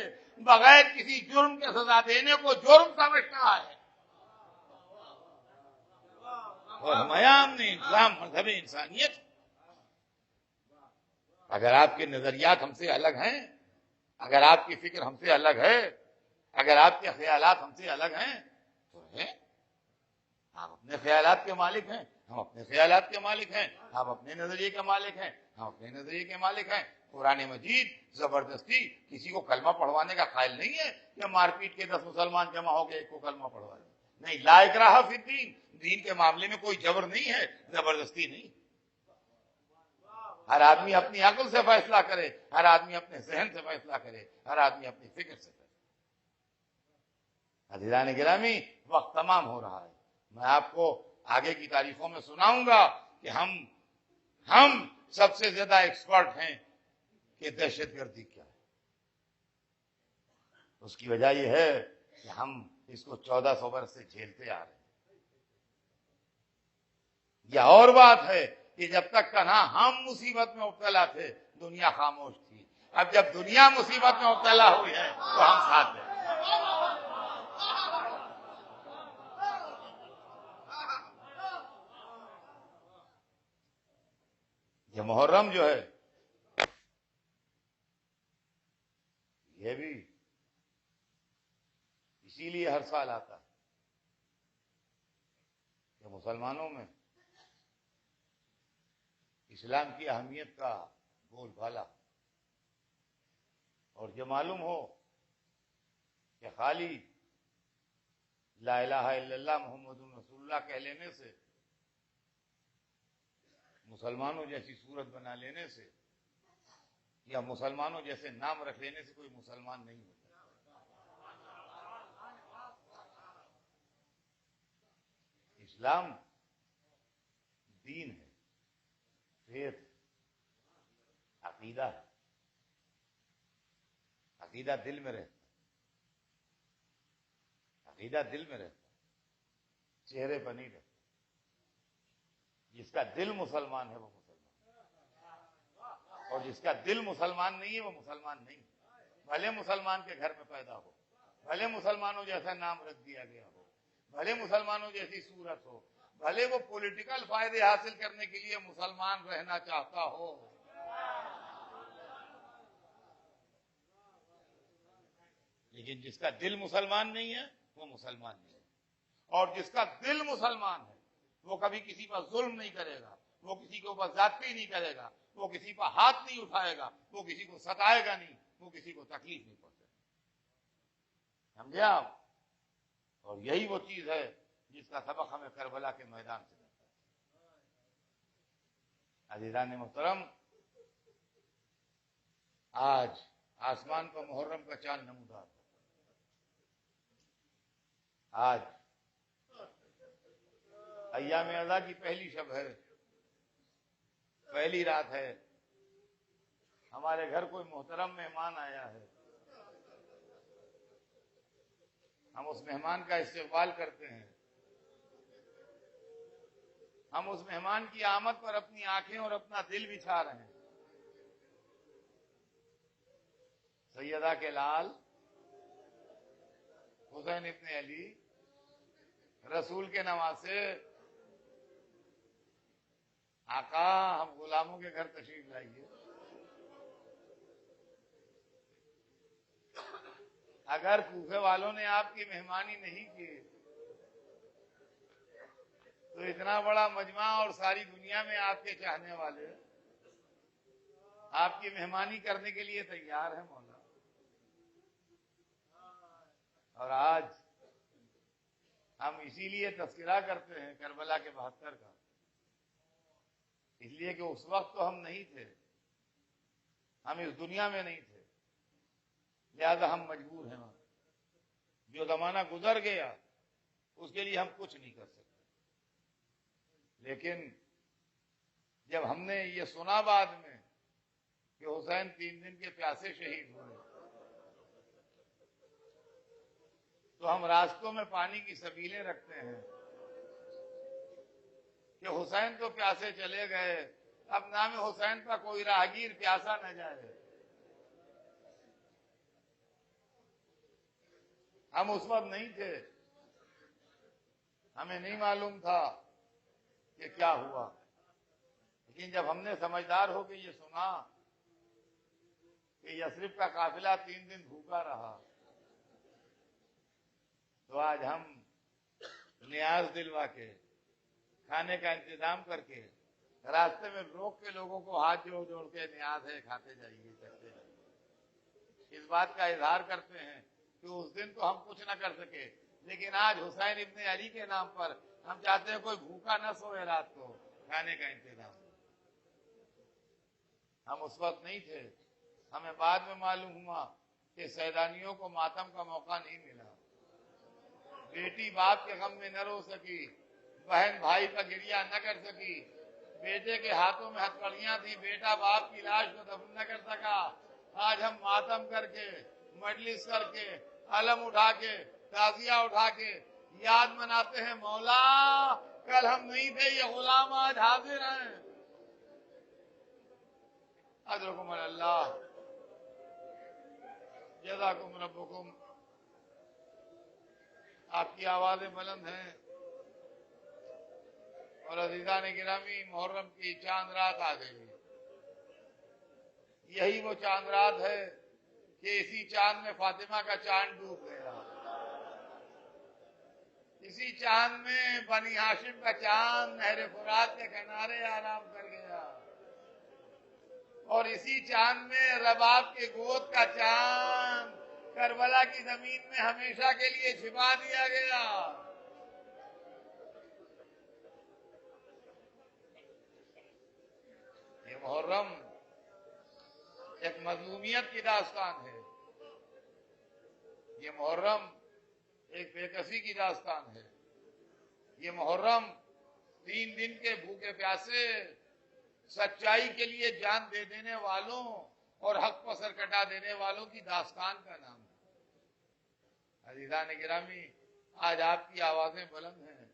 بغیر کسی جرم کے سزا دینے کو جرم سمجھتا ہے. اور ہم نے اسلام مذہب انسانیت. اگر آپ کے نظریات ہم سے الگ ہیں، اگر آپ کی فکر ہم سے الگ ہے، اگر آپ کے خیالات ہم سے الگ ہیں تو ہیں. آپ اپنے خیالات کے مالک ہیں، ہم اپنے خیالات کے مالک ہیں. آپ اپنے نظریے کے مالک ہیں، ہم اپنے نظریے کے مالک ہیں. قرآن مجید زبردستی کسی کو کلمہ پڑھوانے کا قائل نہیں ہے کہ مار پیٹ کے 10 مسلمان جمع ہو گئے ایک کو کلمہ پڑھوا دیں. نہیں، لا اکراہ فی الدین، دین کے معاملے میں کوئی جبر نہیں ہے، زبردستی نہیں. ہر آدمی اپنی عقل سے فیصلہ کرے، ہر آدمی اپنے ذہن سے فیصلہ کرے، ہر آدمی اپنی فکر سے فیصلہ. عزیزان گرامی، وقت تمام ہو رہا ہے. میں آپ کو آگے کی تاریخوں میں سناؤں گا کہ ہم سب سے زیادہ ایکسپرٹ ہیں کہ دہشت گردی کیا ہے. اس کی وجہ یہ ہے کہ ہم اس کو 1400 برس سے جھیلتے آ رہے ہیں. یہ اور بات ہے کہ جب تک کہ نہ ہم مصیبت میں مبتلا تھے دنیا خاموش تھی. اب جب دنیا مصیبت میں مبتلا ہوئی ہے تو ہم ساتھ ہیں. کہ محرم جو ہے یہ بھی اسی لیے ہر سال آتا ہے کہ مسلمانوں میں اسلام کی اہمیت کا بول بالا، اور یہ معلوم ہو کہ خالی لا الہ الا اللہ محمد رسول اللہ کہہ لینے سے، مسلمانوں جیسی صورت بنا لینے سے، یا مسلمانوں جیسے نام رکھ لینے سے کوئی مسلمان نہیں ہوتا۔ اسلام دین ہے، فیتھ، عقیدہ ہے۔ عقیدہ دل میں رہتا ہے، عقیدہ دل میں رہتا ہے، چہرے پر نہیں رہتا۔ جس کا دل مسلمان ہے وہ مسلمان، اور جس کا دل مسلمان نہیں ہے وہ مسلمان نہیں۔ بھلے مسلمان کے گھر میں پیدا ہو، بھلے مسلمانوں جیسا نام رکھ دیا گیا ہو، بھلے مسلمانوں جیسی صورت ہو، بھلے وہ پولیٹیکل فائدے حاصل کرنے کے لیے مسلمان رہنا چاہتا ہو، لیکن جس کا دل مسلمان نہیں ہے وہ مسلمان نہیں ہے۔ اور جس کا دل مسلمان ہے وہ کبھی کسی پر ظلم نہیں کرے گا، وہ کسی کے اوپر زیادتی نہیں کرے گا، وہ کسی پر ہاتھ نہیں اٹھائے گا، وہ کسی کو ستائے گا نہیں، وہ کسی کو تکلیف نہیں پہنچے گا۔ سمجھے آپ؟ اور یہی وہ چیز ہے جس کا سبق ہمیں کربلا کے میدان سے ملتا ہے۔ عزیزان محترم، آج آسمان پر محرم کا چاند نمودار ہے۔ آج ایام اعضا کی پہلی شب ہے، پہلی رات ہے۔ ہمارے گھر کوئی محترم مہمان آیا ہے، ہم اس مہمان کا استقبال کرتے ہیں، ہم اس مہمان کی آمد پر اپنی آنکھیں اور اپنا دل بچھا رہے ہیں۔ سیدہ کے لال حسین ابن علی، رسول کے نواسے، آقا ہم غلاموں کے گھر تشریف لائیے۔ اگر کوفے والوں نے آپ کی مہمانی نہیں کی تو اتنا بڑا مجمع اور ساری دنیا میں آپ کے چاہنے والے آپ کی مہمانی کرنے کے لیے تیار ہیں مولا۔ اور آج ہم اسی لیے تذکرہ کرتے ہیں کربلا کے 72 کا، اس لیے کہ اس وقت تو ہم نہیں تھے، ہم اس دنیا میں نہیں تھے، لہذا ہم مجبور ہیں۔ جو زمانہ گزر گیا اس کے لیے ہم کچھ نہیں کر سکتے، لیکن جب ہم نے یہ سنا بعد میں کہ حسین 3 دن کے پیاسے شہید ہوئے، تو ہم راستوں میں پانی کی سبیلیں رکھتے ہیں کہ حسین تو پیاسے چلے گئے، اب نام حسین کا کوئی راہگیر پیاسا نہ جائے۔ ہم اس وقت نہیں تھے، ہمیں نہیں معلوم تھا کہ کیا ہوا، لیکن جب ہم نے سمجھدار ہو کے یہ سنا کہ یثرب کا قافلہ 3 دن بھوکا رہا، تو آج ہم نیاز دلوا کے، کھانے کا انتظام کر کے، راستے میں روک کے لوگوں کو ہاتھ جوڑ جوڑ کے نیاز ہے کھاتے جائیے، چکتے جائیے، اس بات کا اظہار کرتے ہیں کہ اس دن تو ہم کچھ نہ کر سکے، لیکن آج حسین ابن علی کے نام پر ہم چاہتے ہیں کوئی بھوکا نہ سوئے، رات کو کھانے کا انتظام۔ ہم اس وقت نہیں تھے، ہمیں بعد میں معلوم ہوا کہ سیدانیوں کو ماتم کا موقع نہیں ملا، بیٹی باپ کے غم میں نہ رو سکی، بہن بھائی کا گریہ نہ کر سکی، بیٹے کے ہاتھوں میں ہتھکڑیاں تھی، بیٹا باپ کی لاش کو دفن نہ کر سکا۔ آج ہم ماتم کر کے، مجلس کر کے، علم اٹھا کے، تعزیہ اٹھا کے یاد مناتے ہیں، مولا کل ہم نہیں تھے، یہ غلام آج حاضر ہیں۔ اجرکم اللہ، جزاکم ربکم۔ آپ کی آوازیں بلند ہیں، اور عزیزان گرامی، محرم کی چاند رات آ گئی۔ یہی وہ چاند رات ہے کہ اسی چاند میں فاطمہ کا چاند ڈوب گیا، اسی چاند میں بنی ہاشم کا چاند نہر فرات کے کنارے آرام کر گیا، اور اسی چاند میں رباب کے گود کا چاند کربلا کی زمین میں ہمیشہ کے لیے چھپا دیا گیا۔ یہ محرم ایک مظلومیت کی داستان ہے، یہ محرم ایک بے کسی کی داستان ہے، یہ محرم 3 دن کے بھوکے پیاسے سچائی کے لیے جان دے دینے والوں اور حق پر سر کٹا دینے والوں کی داستان کا نام ہے۔ عزیزان گرامی، آج آپ کی آوازیں بلند ہیں،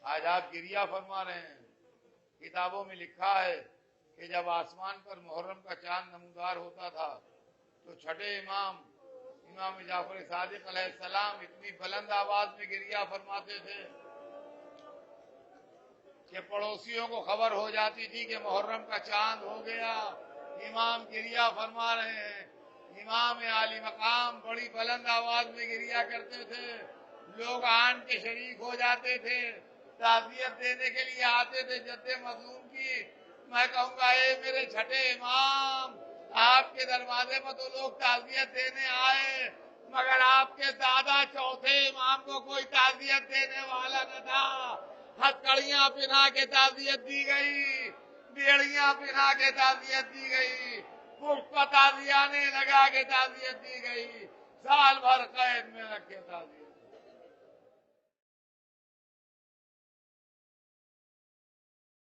آج آپ گریہ فرما رہے ہیں۔ کتابوں میں لکھا ہے کہ جب آسمان پر محرم کا چاند نمودار ہوتا تھا تو چھٹے امام جعفر صادق علیہ السلام اتنی بلند آواز میں گریہ فرماتے تھے کہ پڑوسیوں کو خبر ہو جاتی تھی کہ محرم کا چاند ہو گیا، امام گریہ فرما رہے ہیں۔ امام عالی مقام بڑی بلند آواز میں گریہ کرتے تھے، لوگ آن کے شریک ہو جاتے تھے، تعزیت دینے کے لیے آتے تھے جد مظلوم کی۔ میں کہوں گا اے میرے چھٹے امام، آپ کے دروازے پر تو لوگ تعزیت دینے آئے، مگر آپ کے دادا چوتھے امام کو کوئی تعزیت دینے والا نہ تھا۔ ہتھکڑیاں پہنا کے تعزیت دی گئی، بیڑیاں پہنا کے تعزیت دی گئی، پشپ تعزیانے لگا کے تعزیت دی گئی، سال بھر قید میں رکھ کے تعزیت